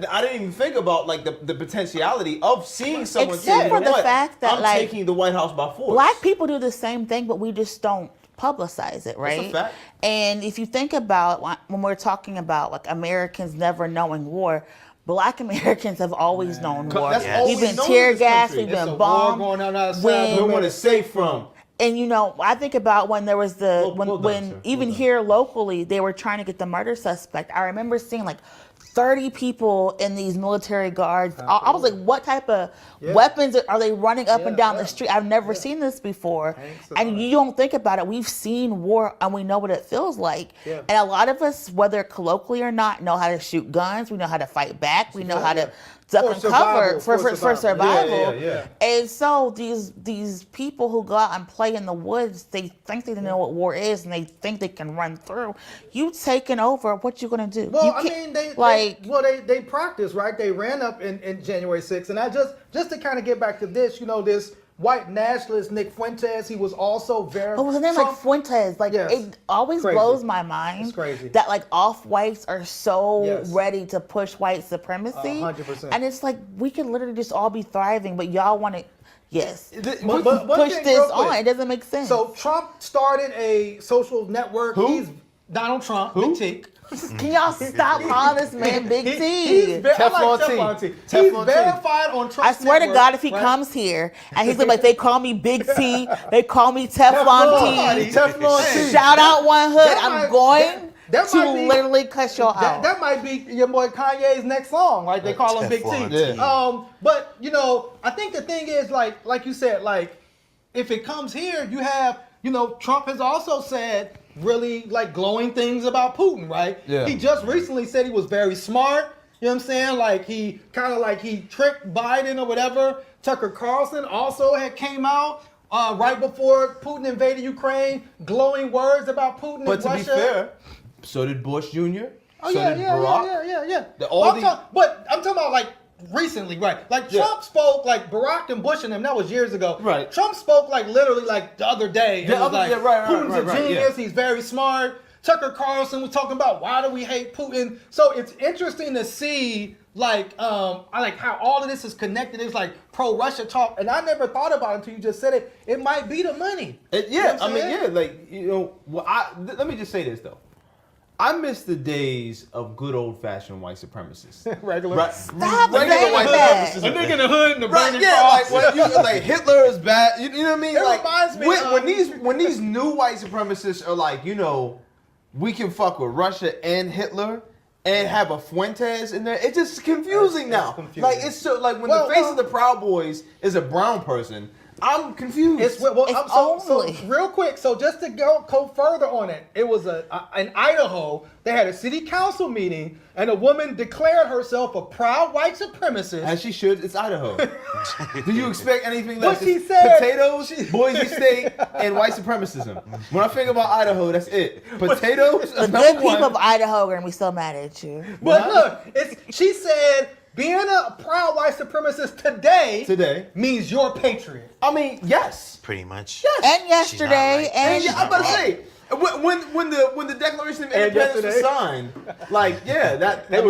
Speaker 3: I didn't even think about like the potentiality of seeing someone.
Speaker 4: Except
Speaker 3: say, you
Speaker 4: for
Speaker 3: know
Speaker 4: the
Speaker 3: what?
Speaker 4: fact that,
Speaker 3: I'm
Speaker 4: like,
Speaker 3: taking the White House by force.
Speaker 4: Black people do the same thing, but we just don't publicize it, right?
Speaker 3: fact.
Speaker 4: And if you think about when we're talking about like Americans never knowing war, Black Americans have always known war.
Speaker 3: That's
Speaker 2: Yes.
Speaker 3: all
Speaker 4: We've
Speaker 3: we
Speaker 4: been
Speaker 3: know in
Speaker 4: tear
Speaker 3: this
Speaker 4: gassed,
Speaker 3: country.
Speaker 4: we've
Speaker 1: It's
Speaker 4: been
Speaker 1: a war
Speaker 4: bombed.
Speaker 1: going on outside.
Speaker 4: When-
Speaker 3: No one is safe from.
Speaker 4: And you know, I think about when there was
Speaker 3: Well done, sir.
Speaker 4: even
Speaker 3: Well done.
Speaker 4: here locally, they were trying to get the murder suspect. I remember seeing like 30 people in these military guards. I was like, what type of weapons are they running up and down the street? I've never seen this before. And you don't think about it. We've seen war and we know what it feels like.
Speaker 1: Yeah.
Speaker 4: And a lot of us, whether colloquially or not, know how to shoot guns. We know how to fight back. We know how to duck
Speaker 1: For
Speaker 4: and cover
Speaker 1: survival,
Speaker 4: for survival.
Speaker 3: Yeah.
Speaker 4: And so these people who go out and play in the woods, they think they know what war is, and they think they can run through. You taking over, what you gonna do?
Speaker 1: Well,
Speaker 4: You
Speaker 1: I
Speaker 4: can't-
Speaker 1: mean, they practiced, right? They ran up in January 6th, and I just to kind of get back to this, you know, this white nationalist Nick Fuentes, he was also very.
Speaker 4: What was his name? Like Fuentes. Like
Speaker 1: Yes.
Speaker 4: it always
Speaker 1: Crazy.
Speaker 4: blows my mind.
Speaker 1: It's crazy.
Speaker 4: That like off-whites are so
Speaker 1: Yes.
Speaker 4: ready to push white supremacy.
Speaker 1: 100%.
Speaker 4: And it's like we could literally just all be thriving, but y'all want to. Yes.
Speaker 1: But one
Speaker 4: Push
Speaker 1: thing
Speaker 4: this
Speaker 1: real quick.
Speaker 4: on. It doesn't make sense.
Speaker 1: So Trump started a social network.
Speaker 3: Who?
Speaker 1: He's Donald Trump.
Speaker 3: Who?
Speaker 1: Big T.
Speaker 4: Can y'all stop calling this man Big T?
Speaker 1: I like
Speaker 3: Teflon T.
Speaker 1: He's
Speaker 3: Teflon T.
Speaker 1: verified on Trump's
Speaker 4: I swear to
Speaker 1: network,
Speaker 4: God, if he
Speaker 1: right?
Speaker 4: comes here and he's like, they call me Big T, they call me Teflon T.
Speaker 3: Teflon T.
Speaker 4: Shout out One Hood.
Speaker 1: That
Speaker 4: I'm
Speaker 1: might-
Speaker 4: going
Speaker 1: that
Speaker 4: to
Speaker 1: might be-
Speaker 4: literally cuss y'all out.
Speaker 1: That might be your boy Kanye's next song, like they call him Big T.
Speaker 2: Teflon
Speaker 3: T.
Speaker 1: But you know, I think the thing is, like you said, like if it comes here, you have, you know, Trump has also said really like glowing things about Putin, right?
Speaker 3: Yeah.
Speaker 1: He just recently said he was very smart. You know what I'm saying? Like he kind of like he tricked Biden or whatever. Tucker Carlson also had came out right before Putin invaded Ukraine, glowing words about Putin
Speaker 3: But
Speaker 1: and
Speaker 3: to
Speaker 1: Russia.
Speaker 3: be fair, so did Bush Jr.
Speaker 1: Oh
Speaker 3: so
Speaker 1: yeah,
Speaker 3: did
Speaker 1: yeah,
Speaker 3: Barack.
Speaker 1: yeah.
Speaker 3: All
Speaker 1: But I'm talking about like recently, right? Like
Speaker 3: Yeah.
Speaker 1: Trump spoke like Barack and Bush and them. That was years ago.
Speaker 3: Right.
Speaker 1: Trump spoke like literally like the other day.
Speaker 3: Yeah,
Speaker 1: It was like
Speaker 3: right,
Speaker 1: Putin's a
Speaker 3: right,
Speaker 1: genius. He's very smart. Tucker Carlson was talking about why do we hate Putin. So it's interesting to see like I like how all of this is connected. It's like pro Russia talk, and I never thought about it until you just said it. It might be the money.
Speaker 3: Yeah,
Speaker 1: You know what
Speaker 3: I
Speaker 1: I'm
Speaker 3: mean,
Speaker 1: saying?
Speaker 3: yeah, like, you know, let me just say this though. I miss the days of good old fashioned white supremacists.
Speaker 1: Regular.
Speaker 4: Stop
Speaker 3: regular
Speaker 4: saying
Speaker 3: white
Speaker 4: that.
Speaker 3: supremacists.
Speaker 1: A nigga in the hood and the
Speaker 3: Right,
Speaker 1: burning
Speaker 3: yeah,
Speaker 1: cross.
Speaker 3: like, like Hitler is bad. You know what I mean?
Speaker 1: It
Speaker 3: Like,
Speaker 1: reminds me
Speaker 3: when these new white supremacists are like, you know, we can fuck with Russia and Hitler and have a Fuentes in there. It's just confusing
Speaker 1: It's
Speaker 3: now.
Speaker 1: confusing.
Speaker 3: Like it's so like when
Speaker 1: Well,
Speaker 3: the face
Speaker 1: well-
Speaker 3: of the Proud Boys is a brown person, I'm confused.
Speaker 1: It's so
Speaker 4: only.
Speaker 1: real quick. So just to go further on it, it was in Idaho. They had a city council meeting, and a woman declared herself a proud white supremacist.
Speaker 3: As she should. It's Idaho. Do you expect anything
Speaker 1: What
Speaker 3: less?
Speaker 1: she
Speaker 3: It's
Speaker 1: said-
Speaker 3: potatoes, Boise State, and white supremacism. When I think about Idaho, that's it. Potatoes.
Speaker 4: The
Speaker 3: number
Speaker 4: good
Speaker 3: one.
Speaker 4: people of Idaho are gonna be so mad at you.
Speaker 1: But look, she said being a proud white supremacist today means you're a patriot.
Speaker 3: I mean, yes.
Speaker 2: Pretty much.
Speaker 3: Yes.
Speaker 4: And yesterday,
Speaker 2: right.
Speaker 4: and
Speaker 3: I'm about to say, when the Declaration of Independence was signed, like, yeah,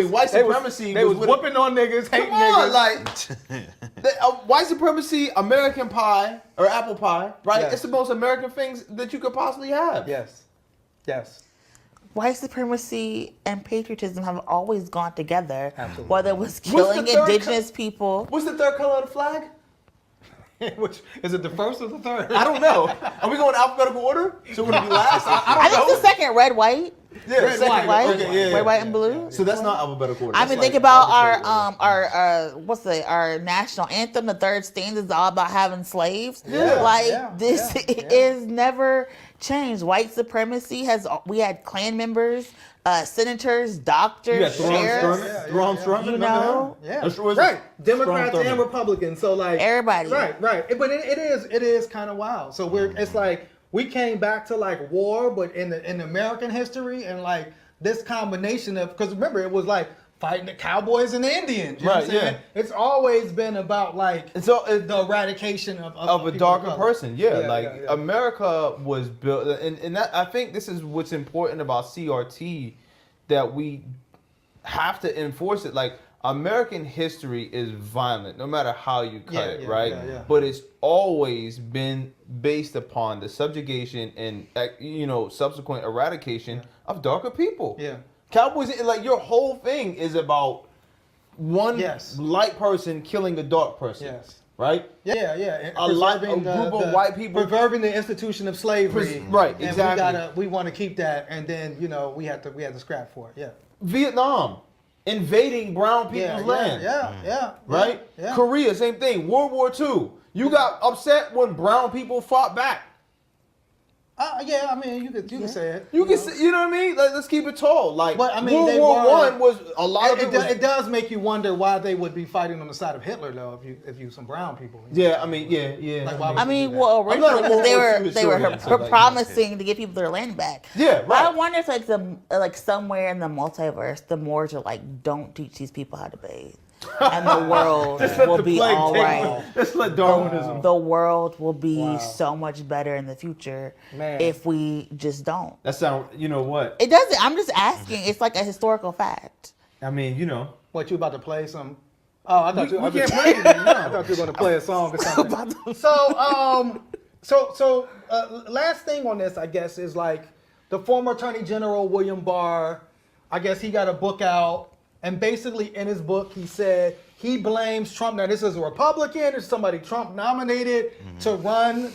Speaker 3: white supremacy
Speaker 1: was whooping on niggas, hating niggas.
Speaker 3: Like, white supremacy, American pie, or apple pie, right?
Speaker 1: Yes.
Speaker 3: It's the most American things that you could possibly have.
Speaker 1: Yes.
Speaker 4: white supremacy and patriotism have always gone together.
Speaker 1: Absolutely.
Speaker 4: Whether it was killing indigenous people.
Speaker 3: What's the third color of the flag?
Speaker 1: Which is it, the first or the third?
Speaker 3: I don't know. Are we going alphabetical order? So we're gonna be last? I
Speaker 4: think it's the second, red, white.
Speaker 3: Yeah,
Speaker 1: red,
Speaker 3: second,
Speaker 1: white.
Speaker 3: Okay, yeah,
Speaker 4: red, white, and blue.
Speaker 3: So that's not alphabetical order.
Speaker 4: I mean, think about our national anthem. The third stanza is all about having slaves. This is never changed. White supremacy we had Klan members, senators, doctors, sheriffs.
Speaker 3: Ron Strumman,
Speaker 4: you know,
Speaker 1: right. Democrats and Republicans. So like
Speaker 4: everybody.
Speaker 1: Right. But it is kind of wild. So it's like we came back to like war, but in American history, and like this combination of, because remember it was like fighting the cowboys and the Indians. You know what I'm saying? It's always been about like the eradication of
Speaker 3: a darker person. America was built, and that, I think this is what's important about CRT, that we have to enforce it. Like, American history is violent, no matter how you cut it, right? But it's always been based upon the subjugation and subsequent eradication of darker people.
Speaker 1: Yeah.
Speaker 3: Cowboys, like, your whole thing is about one light person killing a dark person.
Speaker 1: Yes.
Speaker 3: Right?
Speaker 1: Yeah.
Speaker 3: A group of white people
Speaker 1: preserving the institution of slavery.
Speaker 3: Right,
Speaker 1: and
Speaker 3: exactly.
Speaker 1: we want to keep that, and then we had to scrap for it. Yeah.
Speaker 3: Vietnam, invading brown people's land. Right?
Speaker 1: Yeah.
Speaker 3: Korea, same thing. World War II. You got upset when brown people fought back.
Speaker 1: I mean, you could say it.
Speaker 3: You know what I mean? Like, let's keep it tall. Like,
Speaker 1: but, I mean,
Speaker 3: World War I was a lot of people.
Speaker 1: It does make you wonder why they would be fighting on the side of Hitler, though, if you some brown people.
Speaker 3: Yeah, I mean, yeah.
Speaker 1: Like, why
Speaker 4: originally they were promising to give people their land back.
Speaker 3: Yeah, right.
Speaker 4: But I wonder if like somewhere in the multiverse, the Moors are like, don't teach these people how to bathe. And the world will be all right.
Speaker 3: Just let Darwinism.
Speaker 4: The world will be so much better in the future if we just don't.
Speaker 3: That sounds, you know what?
Speaker 4: It doesn't. I'm just asking. It's like a historical fact.
Speaker 3: I mean,
Speaker 1: What, you about to play some? Oh, I thought you were going to play a song or something. So last thing on this, I guess, is like the former Attorney General William Barr. I guess he got a book out. And basically, in his book, he said he blames Trump. Now, this is a Republican. It's somebody Trump nominated to run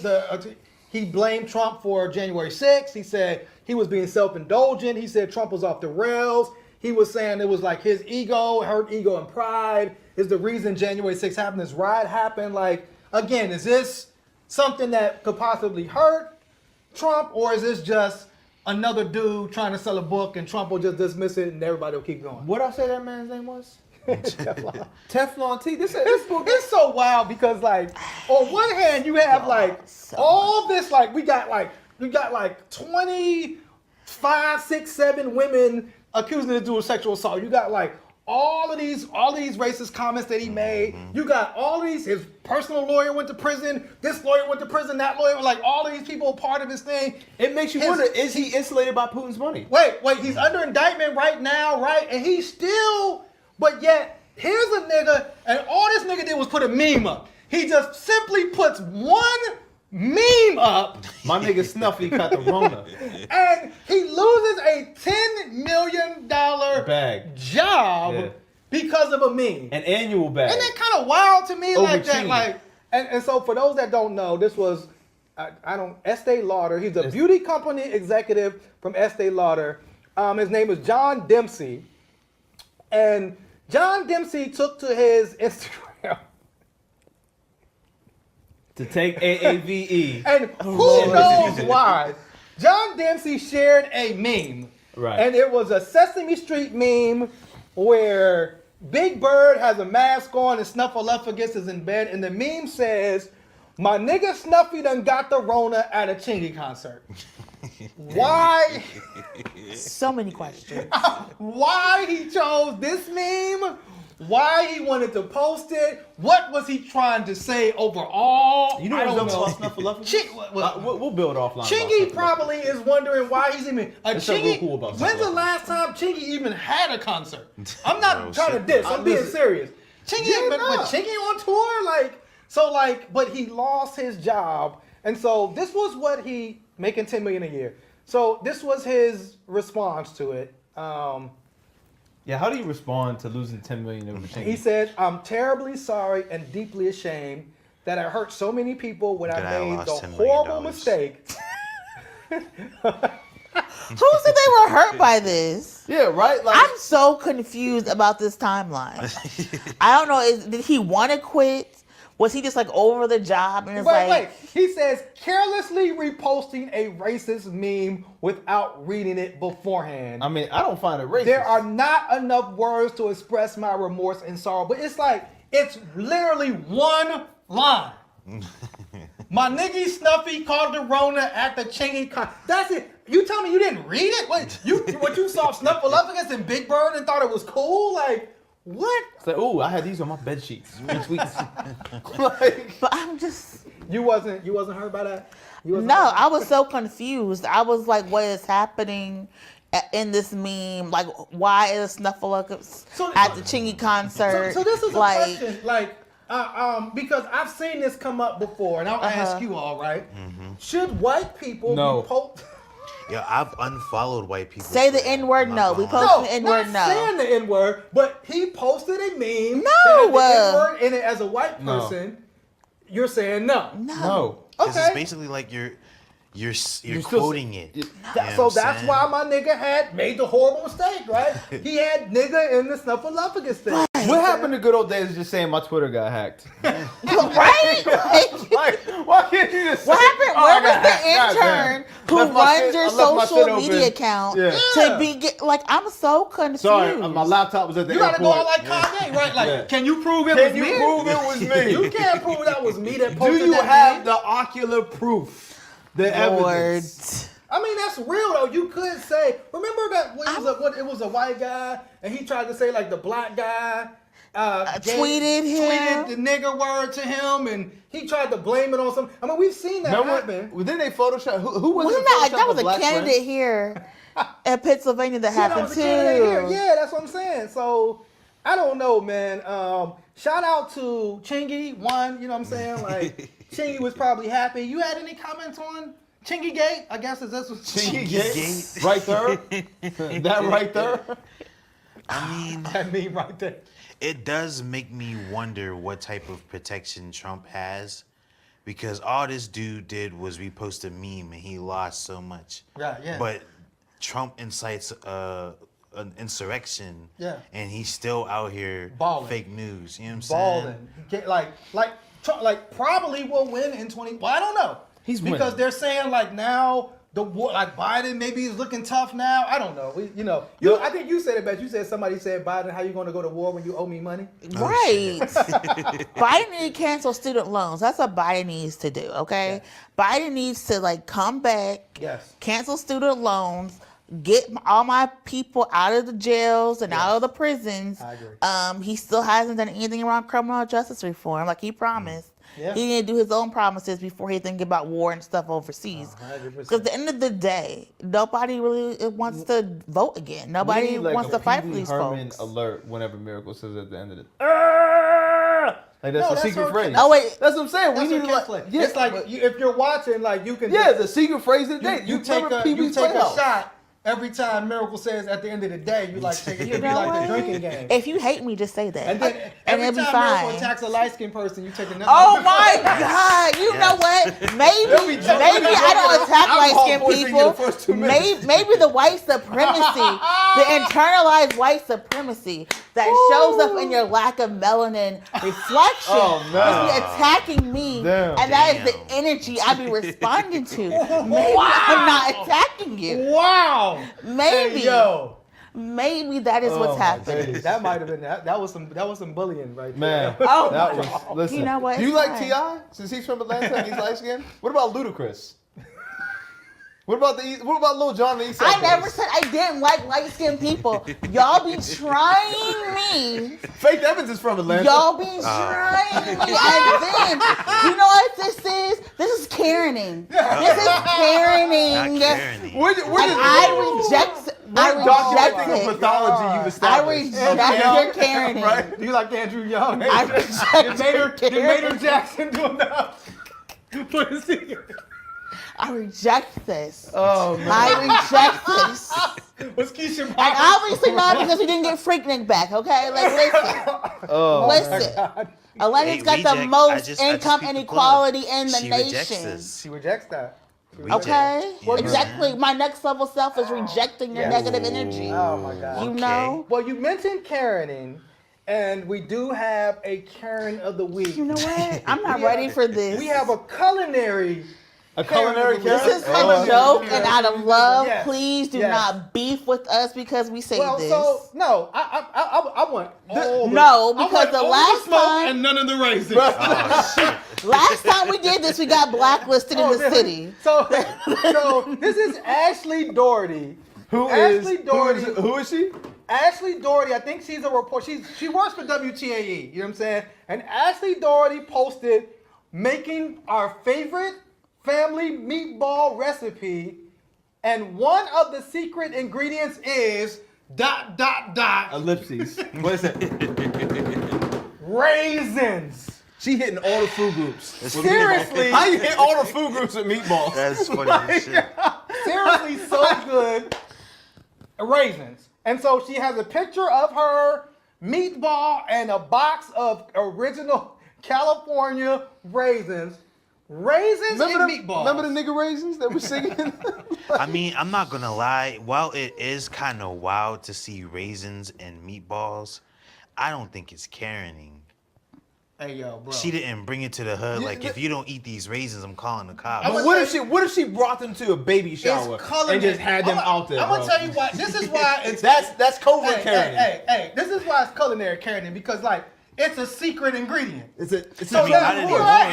Speaker 1: he blamed Trump for January 6th. He said he was being self-indulgent. He said Trump was off the rails. He was saying it was like his ego, hurt ego and pride is the reason January 6th happened. This riot happened. Like, again, is this something that could possibly hurt Trump, or is this just another dude trying to sell a book and Trump will just dismiss it and everybody will keep going?
Speaker 3: What I say that man's name was? Teflon T. This book.
Speaker 1: It's so wild because, like, on one hand you have all this, like, we got 25, 6, 7 women accusing him of doing sexual assault. You got like all of these racist comments that he made. You got all of these, his personal lawyer went to prison, this lawyer went to prison, that lawyer, like all of these people part of this thing.
Speaker 3: It makes you wonder, is he insulated by Putin's money?
Speaker 1: Wait, he's under indictment right now, right? And he's still, but yet, here's a nigga, and all this nigga did was put a meme up. He just simply puts one meme up.
Speaker 3: My nigga Snuffy got the Rona.
Speaker 1: And he loses a $10 million job because of a meme.
Speaker 3: An annual bag.
Speaker 1: Isn't that kind of wild to me? Like that? Like, and so for those that don't know, this was Estee Lauder. He's a beauty company executive from Estee Lauder. His name is John Dempsey. And John Dempsey took to his Instagram
Speaker 3: to take AAVE.
Speaker 1: And who knows why? John Dempsey shared a meme.
Speaker 3: Right.
Speaker 1: And it was a Sesame Street meme where Big Bird has a mask on and Snuffleupagus is in bed. And the meme says, "My nigga Snuffy done got the Rona at a Chingy concert." Why?
Speaker 4: So many questions.
Speaker 1: Why he chose this meme? why he wanted to post it. What was he trying to say overall?
Speaker 3: You know
Speaker 1: I
Speaker 3: what's
Speaker 1: don't
Speaker 3: up
Speaker 1: know.
Speaker 3: about Snuffleupagus? We'll build offline.
Speaker 1: Chingy probably is wondering why he's even
Speaker 3: It's so real
Speaker 1: Chingy.
Speaker 3: cool about
Speaker 1: When's the
Speaker 3: Snuffleupagus.
Speaker 1: last time Chingy even had a concert? I'm not
Speaker 2: Bro,
Speaker 1: trying to
Speaker 2: shit.
Speaker 1: diss. I'm being
Speaker 3: Listen.
Speaker 1: serious. Chingy,
Speaker 3: Yeah,
Speaker 1: but Chingy on tour, but he lost his job, and so this was what he making $10 million a year. So this was his response to it.
Speaker 3: Yeah, how do you respond to losing $10 million over Chingy?
Speaker 1: He said, "I'm terribly sorry and deeply ashamed that I hurt so many people when
Speaker 2: That I
Speaker 1: I made
Speaker 2: lost
Speaker 1: the
Speaker 2: $10 million.
Speaker 1: horrible mistake."
Speaker 4: Who said they were hurt by this?
Speaker 3: Yeah, right? Like,
Speaker 4: I'm so confused about this timeline. I don't know. Did he want to quit? Was he just like over the job and it's
Speaker 1: Wait. He says carelessly reposting a racist meme without reading it beforehand.
Speaker 3: I mean, I don't find it racist.
Speaker 1: There are not enough words to express my remorse and sorrow, but it's literally one line. My nigga Snuffy called the Rona at the Chingy con. That's it. You tell me you didn't read it? What you saw Snuffleupagus and Big Bird and thought it was cool? Like, what?
Speaker 3: It's like, ooh, I had these on my bed sheets. Like,
Speaker 4: but I'm just.
Speaker 1: You wasn't hurt by that?
Speaker 4: No, I was so confused. I was like, what is happening in this meme? Like, why is Snuffleupagus at the Chingy concert?
Speaker 1: So this is a question, because I've seen this come up before, and I'll ask you all, right? Should white people be
Speaker 2: Yo, I've unfollowed white people.
Speaker 4: Say the N-word, no. We posted the N-word, no.
Speaker 1: Not saying the N-word, but he posted a meme
Speaker 4: No.
Speaker 1: that had the N-word in it as a white person. You're saying no.
Speaker 3: no.
Speaker 2: Because
Speaker 1: Okay.
Speaker 2: it's basically like you're quoting it. You know
Speaker 1: So
Speaker 2: what I'm
Speaker 1: that's
Speaker 2: saying?
Speaker 1: why my nigga had made the horrible mistake, right? He had nigga in the Snuffleupagus thing.
Speaker 3: What happened to good old days of just saying my Twitter got hacked?
Speaker 4: Right?
Speaker 3: Like, why can't you just say,
Speaker 4: What happened?
Speaker 3: oh,
Speaker 4: Where
Speaker 3: I got
Speaker 4: was
Speaker 3: hacked.
Speaker 4: the intern
Speaker 3: Goddamn.
Speaker 4: who
Speaker 3: Left my
Speaker 4: runs
Speaker 3: shit-
Speaker 4: your
Speaker 3: I left my shit
Speaker 4: social
Speaker 3: open.
Speaker 4: media account
Speaker 3: Yeah.
Speaker 4: to be like? I'm so confused.
Speaker 3: Sorry, my laptop was at the
Speaker 1: You
Speaker 3: airport.
Speaker 1: gotta go out like Kanye, right? Like,
Speaker 3: Yeah.
Speaker 1: can you prove it was
Speaker 3: Can
Speaker 1: me?
Speaker 3: you prove it was me?
Speaker 1: You can't prove that was me that
Speaker 3: Do
Speaker 1: posted
Speaker 3: you
Speaker 1: that
Speaker 3: have
Speaker 1: meme.
Speaker 3: the ocular proof? The
Speaker 4: Lord.
Speaker 1: I
Speaker 3: evidence?
Speaker 1: mean, that's real though. You could say, remember that it was a white guy, and he tried to say like the black guy
Speaker 4: tweeted him.
Speaker 1: tweeted the nigger word to him, and he tried to blame it on some. I mean, we've seen that happen.
Speaker 3: Didn't they Photoshop? Who was
Speaker 4: Wasn't
Speaker 3: it?
Speaker 4: that was a candidate here in Pennsylvania that
Speaker 1: Yeah, that
Speaker 4: happened
Speaker 1: was a candidate here.
Speaker 4: too.
Speaker 1: Yeah, that's what I'm saying. So I don't know, man. Shout out to Chingy. One, you know what I'm saying? Like Chingy was probably happy. You had any comments on Chingy Gate? I guess is this was
Speaker 3: Chingy Gate? Right there? That right there?
Speaker 1: that meme right there.
Speaker 2: It does make me wonder what type of protection Trump has, because all this dude did was repost a meme and he lost so much.
Speaker 1: Right, yeah.
Speaker 2: But Trump incites an insurrection, and he's still out here
Speaker 1: Balling.
Speaker 2: fake news. You know what I'm saying?
Speaker 1: Balling. Like probably will win in 20. Well, I don't know.
Speaker 3: He's
Speaker 1: because
Speaker 3: winning.
Speaker 1: they're saying like now the war, like Biden maybe is looking tough now. I don't know. I think you said it best. You said somebody said Biden, how you going to go to war when you owe me money?
Speaker 4: Right. Biden needs to cancel student loans. That's what Biden needs to do, okay? Biden needs to like come back, cancel student loans, get all my people out of the jails and out of the prisons.
Speaker 1: I agree.
Speaker 4: He still hasn't done anything around criminal justice reform like he promised.
Speaker 1: Yeah.
Speaker 4: He need to do his own promises before he think about war and stuff overseas.
Speaker 1: 100%.
Speaker 4: Because at the end of the day, nobody really wants to vote again. Nobody wants to fight for these
Speaker 3: Herman
Speaker 4: folks.
Speaker 3: alert whenever Miracle says at the end of it. Like
Speaker 1: No,
Speaker 3: that's the
Speaker 1: that's
Speaker 3: secret
Speaker 1: her-
Speaker 3: phrase.
Speaker 4: Oh, wait.
Speaker 3: That's what I'm saying.
Speaker 1: That's
Speaker 3: We need
Speaker 1: what
Speaker 3: to
Speaker 1: Ken
Speaker 3: like,
Speaker 1: played. It's like if you're watching, like you can
Speaker 3: the secret phrase of the day.
Speaker 1: you take
Speaker 3: remember
Speaker 1: a
Speaker 3: PB's
Speaker 1: shot
Speaker 3: Playhouse.
Speaker 1: every time Miracle says at the end of the day. You like take it.
Speaker 4: You
Speaker 1: It'd be
Speaker 4: know
Speaker 1: like
Speaker 4: what?
Speaker 1: the drinking game.
Speaker 4: If you hate me, just say that.
Speaker 1: And then
Speaker 4: and
Speaker 1: every
Speaker 4: it'll be
Speaker 1: time
Speaker 4: fine.
Speaker 1: Miracle attacks a light skinned person, you take another.
Speaker 4: Oh my God! You know what? Maybe I don't attack light-skinned people. Maybe the white supremacy, the internalized white supremacy that shows up in your lack of melanin reflection,
Speaker 3: Oh, no.
Speaker 4: is be attacking me,
Speaker 3: Damn.
Speaker 4: and that is the energy I be responding to. Maybe I'm not attacking you.
Speaker 1: Wow.
Speaker 4: Maybe.
Speaker 1: Hey, yo.
Speaker 4: Maybe that is what's happening.
Speaker 1: Hey, that might have been that was some bullying right
Speaker 3: Man,
Speaker 1: there.
Speaker 4: Oh,
Speaker 3: that
Speaker 4: my
Speaker 3: was. Listen,
Speaker 4: You know what?
Speaker 3: do you
Speaker 4: It's
Speaker 3: like
Speaker 4: fine.
Speaker 3: T.I. since he's from Atlanta and he's light skinned? What about Ludacris? What about Lil Jon the East Side
Speaker 4: I never
Speaker 3: Boys?
Speaker 4: said I didn't like light-skinned people. Y'all be trying me.
Speaker 3: Faith Evans is from Atlanta.
Speaker 4: Y'all be trying me. And then, you know what this is? This is Karening. This is Karening.
Speaker 2: Not Karening.
Speaker 4: I reject
Speaker 3: documenting
Speaker 4: it.
Speaker 3: a pathology you've established.
Speaker 4: I reject your Karening.
Speaker 3: Right?
Speaker 1: You like Andrew Young?
Speaker 4: I reject your
Speaker 1: Did Maynard
Speaker 4: Karening.
Speaker 1: Jackson do enough for the secret?
Speaker 4: I reject this.
Speaker 1: Oh man.
Speaker 4: I reject this.
Speaker 1: Was Keisha
Speaker 4: And obviously not because we didn't get Freaknik back, okay? Like, listen. Atlanta's got the
Speaker 2: reject-
Speaker 4: most
Speaker 2: I just
Speaker 4: income
Speaker 2: peeped the
Speaker 4: inequality
Speaker 2: plug.
Speaker 4: in the
Speaker 2: She
Speaker 4: nation.
Speaker 2: rejects this.
Speaker 1: She rejects that.
Speaker 2: Reject.
Speaker 4: Okay?
Speaker 2: You know?
Speaker 4: Exactly. My next level self is rejecting your negative energy.
Speaker 1: Oh my God.
Speaker 4: You
Speaker 2: Okay.
Speaker 4: know?
Speaker 1: Well, you mentioned Karening, and we do have a Karen of the week.
Speaker 4: You know what? I'm not ready for this.
Speaker 1: We have a culinary.
Speaker 3: culinary
Speaker 1: Karen.
Speaker 4: This is
Speaker 3: Oh,
Speaker 4: a joke, and out of love,
Speaker 1: Yes.
Speaker 4: please do
Speaker 1: Yes.
Speaker 4: not beef with us because we say
Speaker 1: Well,
Speaker 4: this.
Speaker 1: so no, I want all
Speaker 4: No,
Speaker 1: the, I
Speaker 4: because
Speaker 1: want
Speaker 4: the
Speaker 1: all
Speaker 4: last
Speaker 1: smoke
Speaker 4: time-
Speaker 1: and none of the raisins.
Speaker 4: Last time we did this, we got blacklisted in the city.
Speaker 1: So this is Ashley Doherty.
Speaker 3: Who
Speaker 1: Ashley Doherty.
Speaker 3: Who is she?
Speaker 1: Ashley Doherty, I think she's a reporter. She works for WTAE, you know what I'm saying? And Ashley Doherty posted making our favorite family meatball recipe, and one of the secret ingredients is ...
Speaker 3: Ellipses. What is that?
Speaker 1: raisins.
Speaker 3: She hitting all the food groups. with
Speaker 1: Seriously.
Speaker 3: meatballs. How you hit all the food groups with meatballs?
Speaker 2: That's funny as shit.
Speaker 1: Seriously, so good. Raisins. And so she has a picture of her meatball and a box of original California raisins. Raisins and meatballs.
Speaker 3: Remember the nigga raisins that were singing?
Speaker 2: I mean, I'm not gonna lie. While it is kind of wild to see raisins and meatballs, I don't think it's Karening.
Speaker 1: Hey yo, bro.
Speaker 2: She didn't bring it to the hood.
Speaker 3: Yeah,
Speaker 2: Like, if you don't eat these raisins, I'm calling the cops.
Speaker 3: But what if she brought them to a baby shower and just had them out there?
Speaker 1: I'm gonna tell you why. This is why it's
Speaker 3: That's covert Karen.
Speaker 1: Hey, this is why it's culinary Karen, because like it's a secret ingredient.
Speaker 3: It's a
Speaker 1: So
Speaker 2: mean,
Speaker 1: now,
Speaker 2: I didn't
Speaker 1: here
Speaker 2: even
Speaker 1: I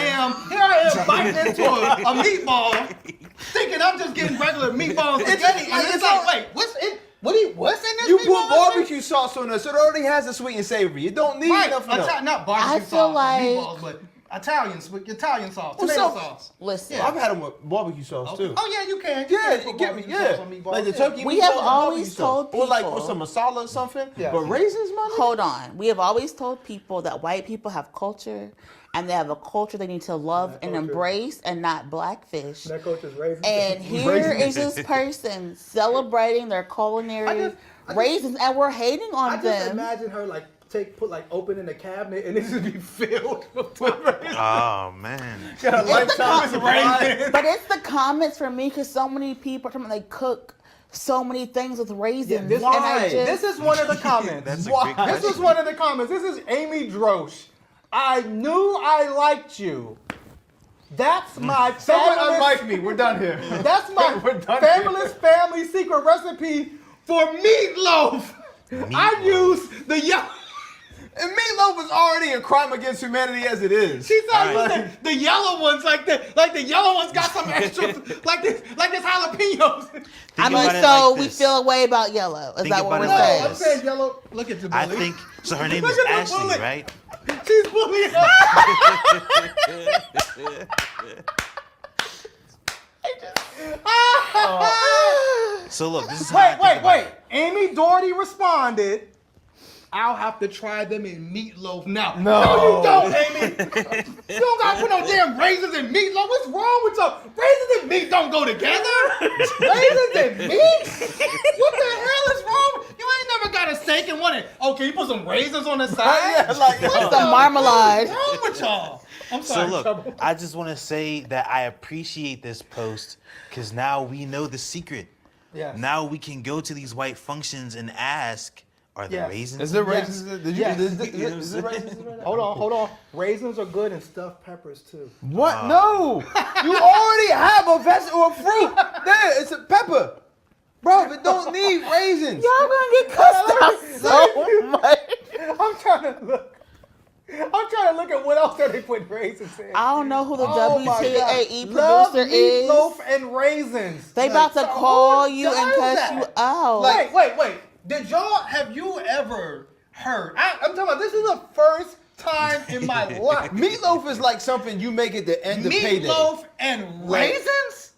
Speaker 1: am biting into a meatball, thinking I'm just getting regular meatball and spaghetti, and it's like, wait, what's in this
Speaker 3: You
Speaker 1: meatball?
Speaker 3: put barbecue sauce on it, so it already has the sweet and savory. It don't need
Speaker 1: Right,
Speaker 3: nothing else.
Speaker 1: not barbecue
Speaker 4: I feel
Speaker 1: sauce,
Speaker 4: like-
Speaker 1: meatballs, but Italian sauce,
Speaker 3: Well,
Speaker 1: tomato
Speaker 3: so-
Speaker 1: sauce.
Speaker 4: Listen,
Speaker 3: I've had them with barbecue sauce too.
Speaker 1: Oh yeah, you can.
Speaker 3: Yeah,
Speaker 1: put
Speaker 3: give me
Speaker 1: barbecue sauce on meatballs,
Speaker 3: like the
Speaker 1: yeah.
Speaker 3: turkey.
Speaker 4: We
Speaker 3: meatballs
Speaker 4: have
Speaker 3: and
Speaker 4: always
Speaker 3: barbecue sauce.
Speaker 4: told
Speaker 3: or like
Speaker 4: people-
Speaker 3: with some masala or something.
Speaker 1: Yeah.
Speaker 3: But raisins, man.
Speaker 4: hold on. We have always told people that white people have culture, and they have a culture they need to love and
Speaker 1: culture.
Speaker 4: embrace, and not blackfish.
Speaker 1: That coach is raisins.
Speaker 4: And here is this person celebrating their culinary
Speaker 1: I just-
Speaker 4: raisins, and we're hating on
Speaker 1: I just
Speaker 4: them.
Speaker 1: imagine her like open the cabinet and it just be filled with raisins.
Speaker 2: Oh man.
Speaker 3: Got a
Speaker 4: It's the
Speaker 3: lifetime supply.
Speaker 4: But it's the comments for me because so many people are talking about they cook so many things with raisins.
Speaker 1: This,
Speaker 4: and I just,
Speaker 1: this is one of the comments.
Speaker 2: That's a
Speaker 3: Why?
Speaker 2: great
Speaker 1: This
Speaker 2: question.
Speaker 1: is one of the comments. This is Amy Drosh. I knew I liked you. That's my
Speaker 3: Someone
Speaker 1: fabulous,
Speaker 3: unmic me. We're done here.
Speaker 1: that's my
Speaker 3: We're done
Speaker 1: fabulous family secret recipe for meatloaf. I use the yellow.
Speaker 3: And meatloaf is already a crime against humanity as it is.
Speaker 1: She said
Speaker 2: All
Speaker 1: like, the yellow ones, like the yellow ones got some extra, like this jalapenos.
Speaker 2: Think
Speaker 4: I mean,
Speaker 2: about it
Speaker 4: so
Speaker 2: like
Speaker 4: we
Speaker 2: this.
Speaker 4: feel a way about yellow. Is
Speaker 2: Think
Speaker 4: that what
Speaker 2: about
Speaker 4: we're
Speaker 2: it like
Speaker 1: No,
Speaker 4: saying?
Speaker 1: I'm saying yellow. Look at the bully.
Speaker 2: I think so. Her name
Speaker 1: Look
Speaker 2: is
Speaker 1: at the
Speaker 2: Ashley,
Speaker 1: bullet.
Speaker 2: right?
Speaker 1: She's bullying her.
Speaker 2: So look, this is how I think about
Speaker 1: Wait.
Speaker 2: it.
Speaker 1: Amy Doherty responded, I'll have to try them in meatloaf now.
Speaker 3: No.
Speaker 1: You don't, Amy. You don't gotta put no damn raisins in meatloaf. What's wrong with y'all? Raisins and meat don't go together. Raisins and meat? What the hell is wrong? You ain't never got a steak and wanted, can you put some raisins on the side?
Speaker 3: Yeah, like,
Speaker 1: What
Speaker 4: Some marmalade.
Speaker 1: What's wrong with y'all? I'm
Speaker 2: So
Speaker 1: sorry,
Speaker 2: look,
Speaker 1: Treble.
Speaker 2: I just want to say that I appreciate this post because now we know the secret.
Speaker 1: Yes.
Speaker 2: Now we can go to these white functions and ask, are there
Speaker 1: Yes.
Speaker 2: raisins?
Speaker 3: Is there
Speaker 1: Yes.
Speaker 3: raisins? Did you?
Speaker 1: Yes.
Speaker 3: Is there raisins? in there?
Speaker 1: Hold on. Raisins are good and stuffed peppers too.
Speaker 3: What? No. You already have a vegetable or fruit. There, it's a pepper. Bro, it don't need raisins.
Speaker 4: Y'all gonna get cussed out so much.
Speaker 1: I'm trying to look. I'm trying to look at what else are they putting raisins in.
Speaker 4: I don't know who the
Speaker 1: Oh my
Speaker 4: WTAE
Speaker 1: God. Love
Speaker 4: producer is.
Speaker 1: Meatloaf and Raisins.
Speaker 4: They about to call you and cuss you out.
Speaker 1: Wait. Have you ever heard? I'm talking about, this is the first time in my life.
Speaker 3: Meatloaf is like something you make at the end of payday.
Speaker 1: Meatloaf and raisins?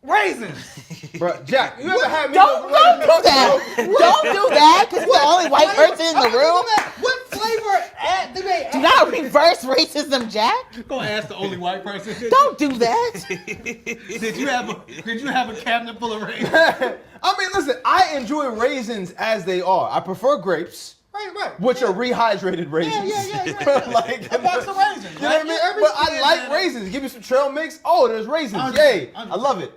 Speaker 1: Raisins.
Speaker 3: Bro, Jack, you ever had meatloaf?
Speaker 4: Don't do that. Don't do that, because you're the only white person in the room.
Speaker 1: What flavor do they add?
Speaker 4: Do not reverse racism, Jack.
Speaker 1: Go ask the only white person.
Speaker 4: Don't do that.
Speaker 1: Did you have a cabinet full of raisins?
Speaker 3: I mean, listen, I enjoy raisins as they are. I prefer grapes.
Speaker 1: Right.
Speaker 3: Which are rehydrated raisins.
Speaker 1: Yeah.
Speaker 3: Like
Speaker 1: A box of raisins.
Speaker 3: You know what I mean? But I like raisins. Give me some trail mix. Oh, there's raisins. Yay. I love it.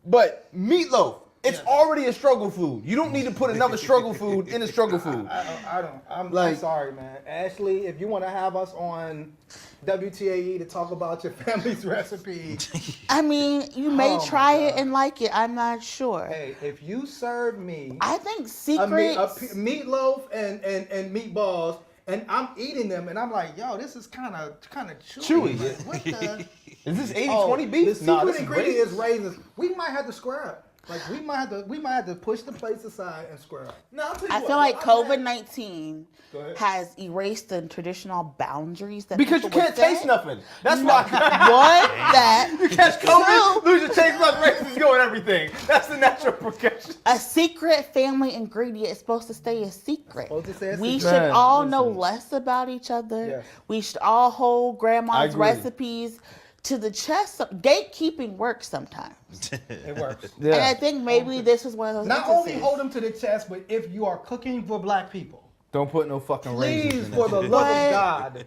Speaker 3: But meatloaf, it's already a struggle food. You don't need to put another struggle food in a struggle food.
Speaker 1: I don't. I'm sorry, man. Ashley, if you want to have us on WTAE to talk about your family's recipe.
Speaker 4: I mean, you may try it and like it. I'm not sure.
Speaker 1: Hey, if you serve me
Speaker 4: I think
Speaker 1: a
Speaker 4: secrets.
Speaker 1: meatloaf and meatballs, and I'm eating them, and I'm like, yo, this is kind of chewy. What the?
Speaker 3: Is this 80-20 beef?
Speaker 1: The secret ingredient is raisins. We might have to square up. Like we might have to push the plates aside and square up.
Speaker 3: No, I'll tell you
Speaker 4: I
Speaker 3: what,
Speaker 4: feel like
Speaker 3: I'm
Speaker 4: COVID-19 has erased the traditional boundaries that
Speaker 3: because you
Speaker 4: people
Speaker 3: can't
Speaker 4: would say.
Speaker 3: taste nothing. That's why.
Speaker 4: One, that.
Speaker 3: You catch COVID, lose your taste buds, raisins go and everything. That's the natural progression.
Speaker 4: A secret family ingredient is supposed to stay a secret. We should
Speaker 3: Man,
Speaker 4: all know less about each other.
Speaker 1: Yes.
Speaker 4: We should all hold grandma's
Speaker 3: agree.
Speaker 4: recipes to the chest. Gatekeeping works sometimes.
Speaker 1: It works.
Speaker 4: And I think maybe this is one of those
Speaker 1: Not only
Speaker 4: instances.
Speaker 1: hold them to the chest, but if you are cooking for black people,
Speaker 3: Don't put no fucking raisins
Speaker 1: please,
Speaker 3: in
Speaker 1: for the
Speaker 3: that
Speaker 1: love
Speaker 4: But-
Speaker 1: of God,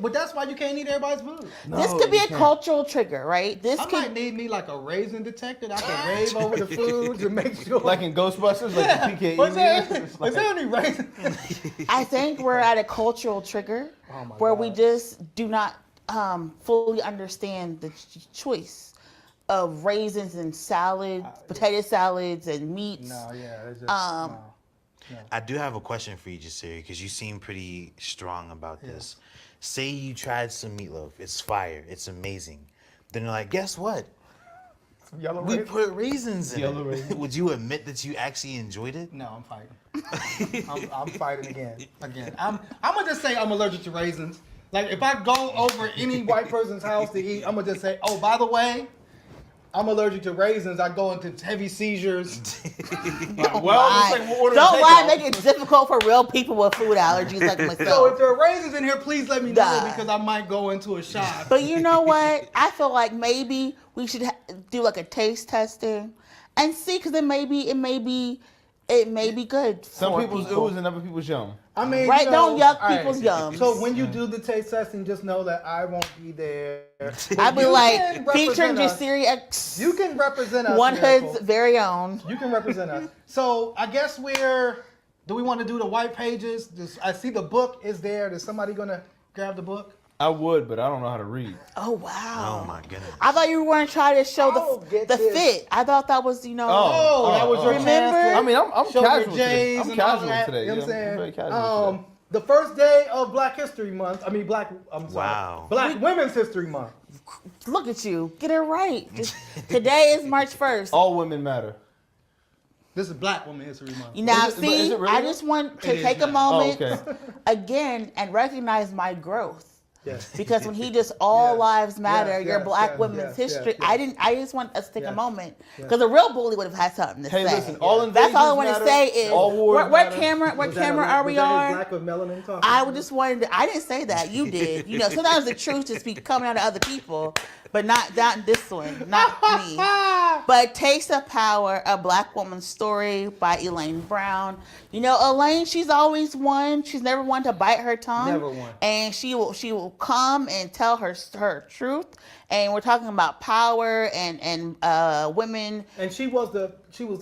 Speaker 1: but that's why you can't eat everybody's food.
Speaker 3: shit.
Speaker 4: This
Speaker 3: No,
Speaker 4: could be
Speaker 3: you
Speaker 4: a
Speaker 3: can't.
Speaker 4: cultural trigger, right? This
Speaker 1: I
Speaker 4: could
Speaker 1: might need me like a raisin detector that I can wave over the food to make sure.
Speaker 3: Like in Ghostbusters, like the PKE.
Speaker 1: Was there,
Speaker 3: It's like-
Speaker 1: was there any raisin?
Speaker 4: I think we're at a cultural trigger
Speaker 1: Oh my
Speaker 4: where
Speaker 1: God.
Speaker 4: we just do not fully understand the choice of raisins and salad, potato salads and meats.
Speaker 1: No, yeah, it's just
Speaker 4: Um,
Speaker 1: no.
Speaker 2: I do have a question for you, Jasiri, because you seem pretty strong about this. Say you tried some meatloaf. It's fire. It's amazing. Then you're like, guess what?
Speaker 1: Yellow
Speaker 2: We
Speaker 1: raisin?
Speaker 2: put raisins in
Speaker 3: Yellow
Speaker 2: it.
Speaker 3: raisin.
Speaker 2: Would you admit that you actually enjoyed it?
Speaker 1: No, I'm fighting. I'm fighting again. I'm gonna just say I'm allergic to raisins. Like if I go over any white person's house to eat, I'm gonna just say, oh, by the way, I'm allergic to raisins. I go into heavy seizures.
Speaker 4: Don't lie, make it difficult for real people with food allergies like
Speaker 1: So
Speaker 4: myself.
Speaker 1: if there are raisins in here, please let me know
Speaker 4: Nah.
Speaker 1: because I might go into a shock.
Speaker 4: But you know what? I feel like maybe we should do like a taste testing and see, because it may be good
Speaker 3: Some
Speaker 4: for
Speaker 3: people's
Speaker 4: people.
Speaker 3: oohs and other people's yum.
Speaker 1: I mean,
Speaker 4: Right, don't yuck
Speaker 1: all right.
Speaker 4: people's yums.
Speaker 1: So when you do the taste testing, just know that I won't be there.
Speaker 4: I'd be
Speaker 1: You
Speaker 4: like
Speaker 1: can
Speaker 4: featuring
Speaker 1: represent us.
Speaker 4: Jasiri X,
Speaker 1: You can represent us.
Speaker 4: One
Speaker 1: Miracle.
Speaker 4: Hood's very own.
Speaker 1: You can represent us. So I guess do we want to do the white pages? I see the book is there. Is somebody gonna grab the book?
Speaker 3: I would, but I don't know how to read.
Speaker 4: Oh wow!
Speaker 2: Oh my goodness.
Speaker 4: I thought you were going to try to show
Speaker 1: Oh,
Speaker 4: the
Speaker 1: get
Speaker 4: the
Speaker 1: this.
Speaker 4: fit. I thought that was
Speaker 1: That was your
Speaker 4: Remember?
Speaker 1: chance to
Speaker 3: I mean, I'm
Speaker 1: show your
Speaker 3: casual today.
Speaker 1: J's
Speaker 3: I'm
Speaker 1: and all
Speaker 3: casual
Speaker 1: that,
Speaker 3: today.
Speaker 1: You know what I'm
Speaker 3: Yeah, I'm
Speaker 1: saying?
Speaker 3: very casual today.
Speaker 1: The first day of Black History Month.
Speaker 2: Wow.
Speaker 1: Black Women's History Month.
Speaker 4: Look at you, get it right. Today is March 1st.
Speaker 3: All women matter.
Speaker 1: This is Black Women's History Month.
Speaker 4: Now,
Speaker 3: Is it really?
Speaker 4: I just want to
Speaker 1: It is
Speaker 4: take a
Speaker 1: now.
Speaker 4: moment
Speaker 3: Oh, okay.
Speaker 4: again and recognize my growth.
Speaker 1: Yes.
Speaker 4: Because when he just all
Speaker 1: Yes,
Speaker 4: lives matter,
Speaker 1: yes,
Speaker 4: your
Speaker 1: yes,
Speaker 4: Black
Speaker 1: yes,
Speaker 4: women's
Speaker 1: yes,
Speaker 4: history.
Speaker 1: yes.
Speaker 4: I just want us to take a
Speaker 1: Yes,
Speaker 4: moment
Speaker 1: yes.
Speaker 4: because a real bully would have had something to
Speaker 3: Hey,
Speaker 4: say.
Speaker 3: listen, all
Speaker 4: That's all I
Speaker 3: invasions
Speaker 4: want to
Speaker 3: matter,
Speaker 4: say is
Speaker 3: all wars
Speaker 4: what
Speaker 3: matter.
Speaker 4: camera
Speaker 1: Was that
Speaker 4: are
Speaker 1: was
Speaker 4: we
Speaker 1: that his
Speaker 4: on?
Speaker 1: Black with melanin talking?
Speaker 4: I would just wanted to, I didn't say that. You did. You know, sometimes the truth just be coming out of other people, but not this one, not me. But Taste of Power, A Black Woman's Story by Elaine Brown. You know, Elaine, she's always one. She's never one to bite her tongue.
Speaker 1: Never one.
Speaker 4: And she will come and tell her truth. And we're talking about power and women.
Speaker 1: And she was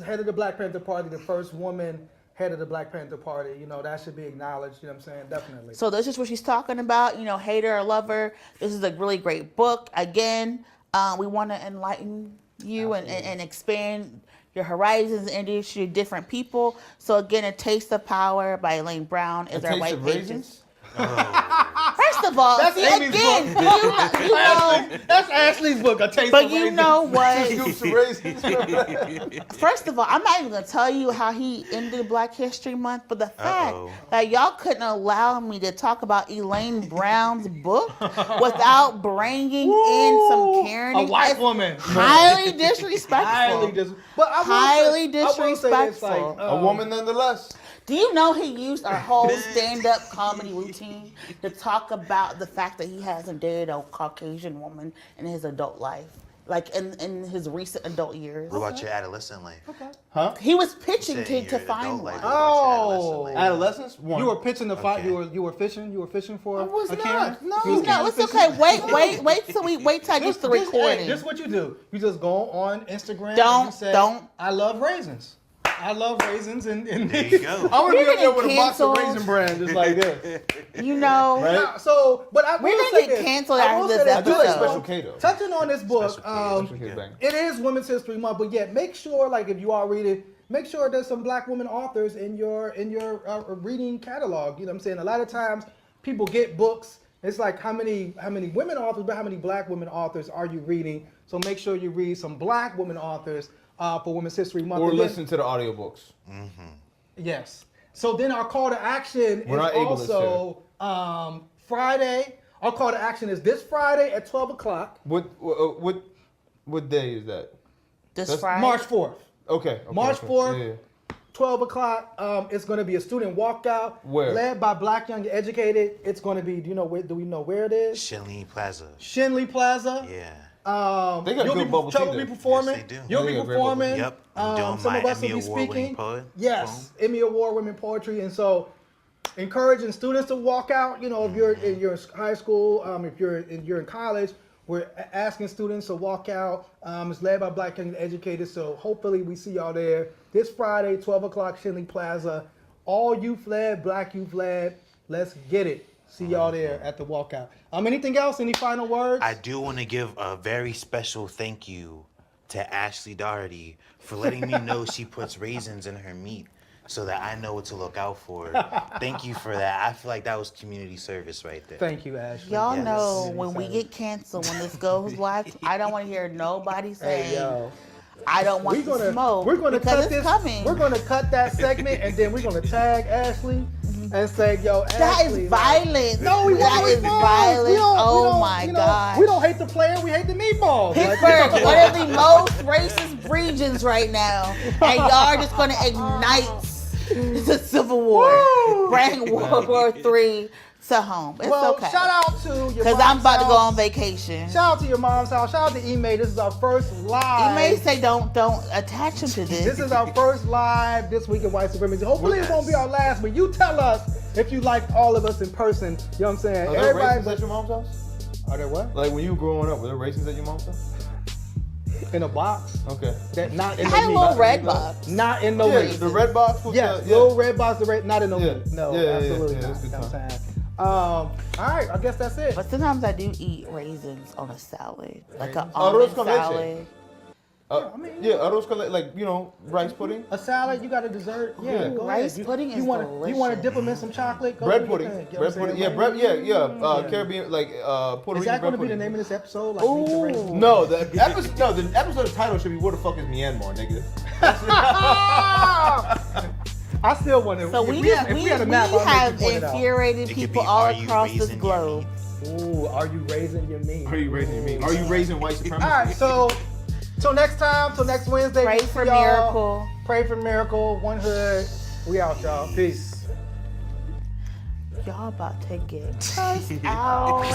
Speaker 1: head of the Black Panther Party, the first woman head of the Black Panther Party. You know, that should be acknowledged. You know what I'm saying? Definitely.
Speaker 4: So this is what she's talking about. You know, hater or lover. This is a really great book. Again, we want to enlighten you and expand your horizons and introduce you to different people. So again, A Taste of Power by Elaine Brown is
Speaker 3: A
Speaker 4: our
Speaker 3: Taste
Speaker 4: white
Speaker 3: of
Speaker 4: pages.
Speaker 3: Raisins?
Speaker 4: First of all,
Speaker 1: That's
Speaker 4: see,
Speaker 1: Amy's
Speaker 4: again,
Speaker 1: book.
Speaker 4: you know,
Speaker 1: That's Ashley's book, A Taste
Speaker 4: but
Speaker 1: of
Speaker 4: you
Speaker 1: Raisins.
Speaker 4: know what?
Speaker 3: Scoops of raisins.
Speaker 4: First of all, I'm not even gonna tell you how he ended Black History Month, but the fact that y'all couldn't allow me to talk about Elaine Brown's book without bringing in some Karen,
Speaker 1: a white woman.
Speaker 4: highly disrespectful.
Speaker 1: But I will
Speaker 4: Highly
Speaker 1: say this,
Speaker 4: disrespectful.
Speaker 3: A woman nonetheless.
Speaker 4: Do you know he used our whole stand-up comedy routine to talk about the fact that he hasn't dated a Caucasian woman in his adult life, like in his recent adult years?
Speaker 2: What about your adolescent life?
Speaker 3: Huh?
Speaker 4: He was pitching
Speaker 2: Said
Speaker 4: to
Speaker 2: you're an
Speaker 4: find
Speaker 2: adult
Speaker 4: one.
Speaker 2: life. What about your
Speaker 1: Oh.
Speaker 2: adolescent life?
Speaker 3: Adolescence? One.
Speaker 1: You were pitching the fight.
Speaker 2: Okay.
Speaker 1: You were fishing for
Speaker 3: I was
Speaker 1: a
Speaker 3: not.
Speaker 1: Karen.
Speaker 3: No.
Speaker 1: You was
Speaker 3: No,
Speaker 1: Karen
Speaker 4: It's
Speaker 1: fishing?
Speaker 4: okay. Wait till I get the recording.
Speaker 1: This is what you do. You just go on Instagram.
Speaker 4: Don't-
Speaker 1: and you say,
Speaker 4: don't.
Speaker 1: I love raisins. I love raisins, and
Speaker 2: There you go.
Speaker 3: I want to be
Speaker 4: We're
Speaker 3: up there
Speaker 4: gonna
Speaker 3: with a box of
Speaker 4: cancel-
Speaker 3: Raisin Bran just like this.
Speaker 4: You know,
Speaker 3: Right?
Speaker 1: Nah, so, but I
Speaker 4: We're
Speaker 1: will
Speaker 4: gonna
Speaker 1: say
Speaker 4: get
Speaker 1: this.
Speaker 4: canceled
Speaker 1: I
Speaker 4: after
Speaker 1: will
Speaker 4: this
Speaker 1: say this.
Speaker 3: I do like
Speaker 4: episode.
Speaker 3: Special K though.
Speaker 1: Touching on this book,
Speaker 2: Special
Speaker 3: Special K bang.
Speaker 1: it is Women's History Month, but yet make sure, like, if you are reading, make sure there's some Black women authors in your reading catalog. You know what I'm saying? A lot of times people get books. It's like how many women authors, but how many Black women authors are you reading? So make sure you read some Black women authors for Women's History Month.
Speaker 3: Or
Speaker 1: And then-
Speaker 3: listen to the audiobooks.
Speaker 1: Yes. So then our call to action
Speaker 3: We're
Speaker 1: is
Speaker 3: not ableist
Speaker 1: also Friday. Our call to action is this Friday at 12 o'clock,
Speaker 3: What day is that?
Speaker 4: This
Speaker 3: That's
Speaker 4: Friday.
Speaker 1: March 4th.
Speaker 3: Okay.
Speaker 1: March 4th.
Speaker 3: Yeah.
Speaker 1: 12 o'clock. It's going to be a student walkout
Speaker 3: Where?
Speaker 1: led by Black Young Educated. It's going to be, do we know where it is?
Speaker 2: Shinley Plaza.
Speaker 1: Shinley Plaza.
Speaker 2: Yeah.
Speaker 3: They got good bubble tea
Speaker 1: Treble
Speaker 3: there.
Speaker 1: be performing.
Speaker 2: Yes, they do.
Speaker 1: You'll
Speaker 3: They
Speaker 1: be
Speaker 3: got great bubble tea.
Speaker 1: performing.
Speaker 2: Yep. I'm doing
Speaker 1: some
Speaker 2: my
Speaker 1: of us
Speaker 2: Emmy
Speaker 1: will be
Speaker 2: Award-winning
Speaker 1: speaking.
Speaker 2: poet.
Speaker 1: Yes, Emmy Award winning poetry, and so encouraging students to walk out. You know, if you're in your high school, if you're in college, we're asking students to walk out. It's led by Black Young Educated, so hopefully we see y'all there this Friday, 12 o'clock, Shinley Plaza. All youth led, Black youth led. Let's get it. See y'all there at the walkout. Anything else? Any final words?
Speaker 2: I do want to give a very special thank you to Ashley Doherty for letting me know she puts raisins in her meat so that I know what to look out for. Thank you for that. I feel like that was community service right there.
Speaker 1: Thank you, Ashley.
Speaker 4: Y'all
Speaker 2: Yes.
Speaker 4: know when we get canceled, when this goes live, I don't want to hear nobody saying,
Speaker 1: Hey, yo.
Speaker 4: I don't want to smoke.
Speaker 1: We're gonna
Speaker 4: because
Speaker 1: cut
Speaker 4: it's
Speaker 1: this.
Speaker 4: coming.
Speaker 1: We're gonna cut that segment, and then we're gonna tag Ashley and say, "Yo,
Speaker 4: That
Speaker 1: Ashley,
Speaker 4: is
Speaker 1: like,
Speaker 4: violence.
Speaker 1: no, we
Speaker 4: That
Speaker 1: want
Speaker 4: is
Speaker 1: response.
Speaker 4: violence.
Speaker 1: We don't-
Speaker 4: Oh my
Speaker 1: you know,
Speaker 4: God.
Speaker 1: We don't hate the player. We hate the meatballs. Like,
Speaker 4: Pittsburgh, one of the most racist regions right now, and y'all just gonna ignite the Civil War,
Speaker 1: Woo!
Speaker 4: bring World War III to home. It's
Speaker 1: well,
Speaker 4: okay.
Speaker 1: shout out to your
Speaker 4: Because
Speaker 1: mom's
Speaker 4: I'm about to go
Speaker 1: house.
Speaker 4: on vacation.
Speaker 1: Shout out to your mom's house. Shout out to Ime. This is our first live.
Speaker 4: You may say don't attach him to this.
Speaker 1: This is our first live this week in White Supremacy. Hopefully it won't be our last, but you tell us if you like all of us in person. You know what I'm saying?
Speaker 3: Are there raisins at your mom's house?
Speaker 1: Are there what?
Speaker 3: Like when you were growing up, were there raisins at your mom's house?
Speaker 1: In a box.
Speaker 3: Okay.
Speaker 1: That not in
Speaker 4: I
Speaker 1: the
Speaker 4: had a
Speaker 1: meat.
Speaker 4: little red box.
Speaker 1: Not in the
Speaker 3: Yeah,
Speaker 1: meat.
Speaker 3: the red box with
Speaker 1: Yes,
Speaker 3: the
Speaker 1: little red box, the red, not in the
Speaker 3: Yeah.
Speaker 1: meat. No,
Speaker 3: Yeah,
Speaker 1: absolutely
Speaker 3: yeah,
Speaker 1: not.
Speaker 3: that's good
Speaker 1: You know what I'm
Speaker 3: time.
Speaker 1: saying? All right, I guess that's it.
Speaker 4: But sometimes I do eat raisins on a salad, like an
Speaker 3: Arroz
Speaker 4: almond
Speaker 3: con leche.
Speaker 4: salad.
Speaker 1: I mean,
Speaker 3: arroz con leche, like rice pudding.
Speaker 1: A salad, you got a dessert. Yeah,
Speaker 3: Yeah.
Speaker 1: go
Speaker 4: Rice
Speaker 1: ahead.
Speaker 4: pudding
Speaker 1: you
Speaker 4: is
Speaker 1: wanna, You want to
Speaker 4: delicious.
Speaker 1: dip them in some chocolate? Go
Speaker 3: Bread
Speaker 1: do your
Speaker 3: pudding.
Speaker 1: thing. You know
Speaker 3: Bread
Speaker 1: what I'm
Speaker 3: pudding.
Speaker 1: saying?
Speaker 3: Yeah, bread. Yeah.
Speaker 1: Yeah.
Speaker 3: Caribbean, like Puerto
Speaker 1: Is
Speaker 3: Rican
Speaker 1: that going
Speaker 3: bread
Speaker 1: to be the
Speaker 3: pudding.
Speaker 1: name of this episode? Like, Meet the
Speaker 4: Ooh.
Speaker 1: Raisins?
Speaker 3: No, the episode title should be "Where the fuck is Myanmar, nigga?"
Speaker 1: I still want to.
Speaker 4: So we have infuriated
Speaker 2: It could
Speaker 4: people
Speaker 2: be,
Speaker 4: all
Speaker 2: "Are you
Speaker 4: across this
Speaker 2: raising your
Speaker 4: globe.
Speaker 1: Ooh, are you raising your meat?
Speaker 3: Are you raising me? Are you raising white supremacy?
Speaker 1: All right, so till next time, till next Wednesday.
Speaker 4: Pray
Speaker 1: we'll
Speaker 4: for
Speaker 1: see y'all.
Speaker 4: miracle.
Speaker 1: Pray for miracle. One hood. We out, y'all. Peace.
Speaker 4: Y'all about to get cussed out.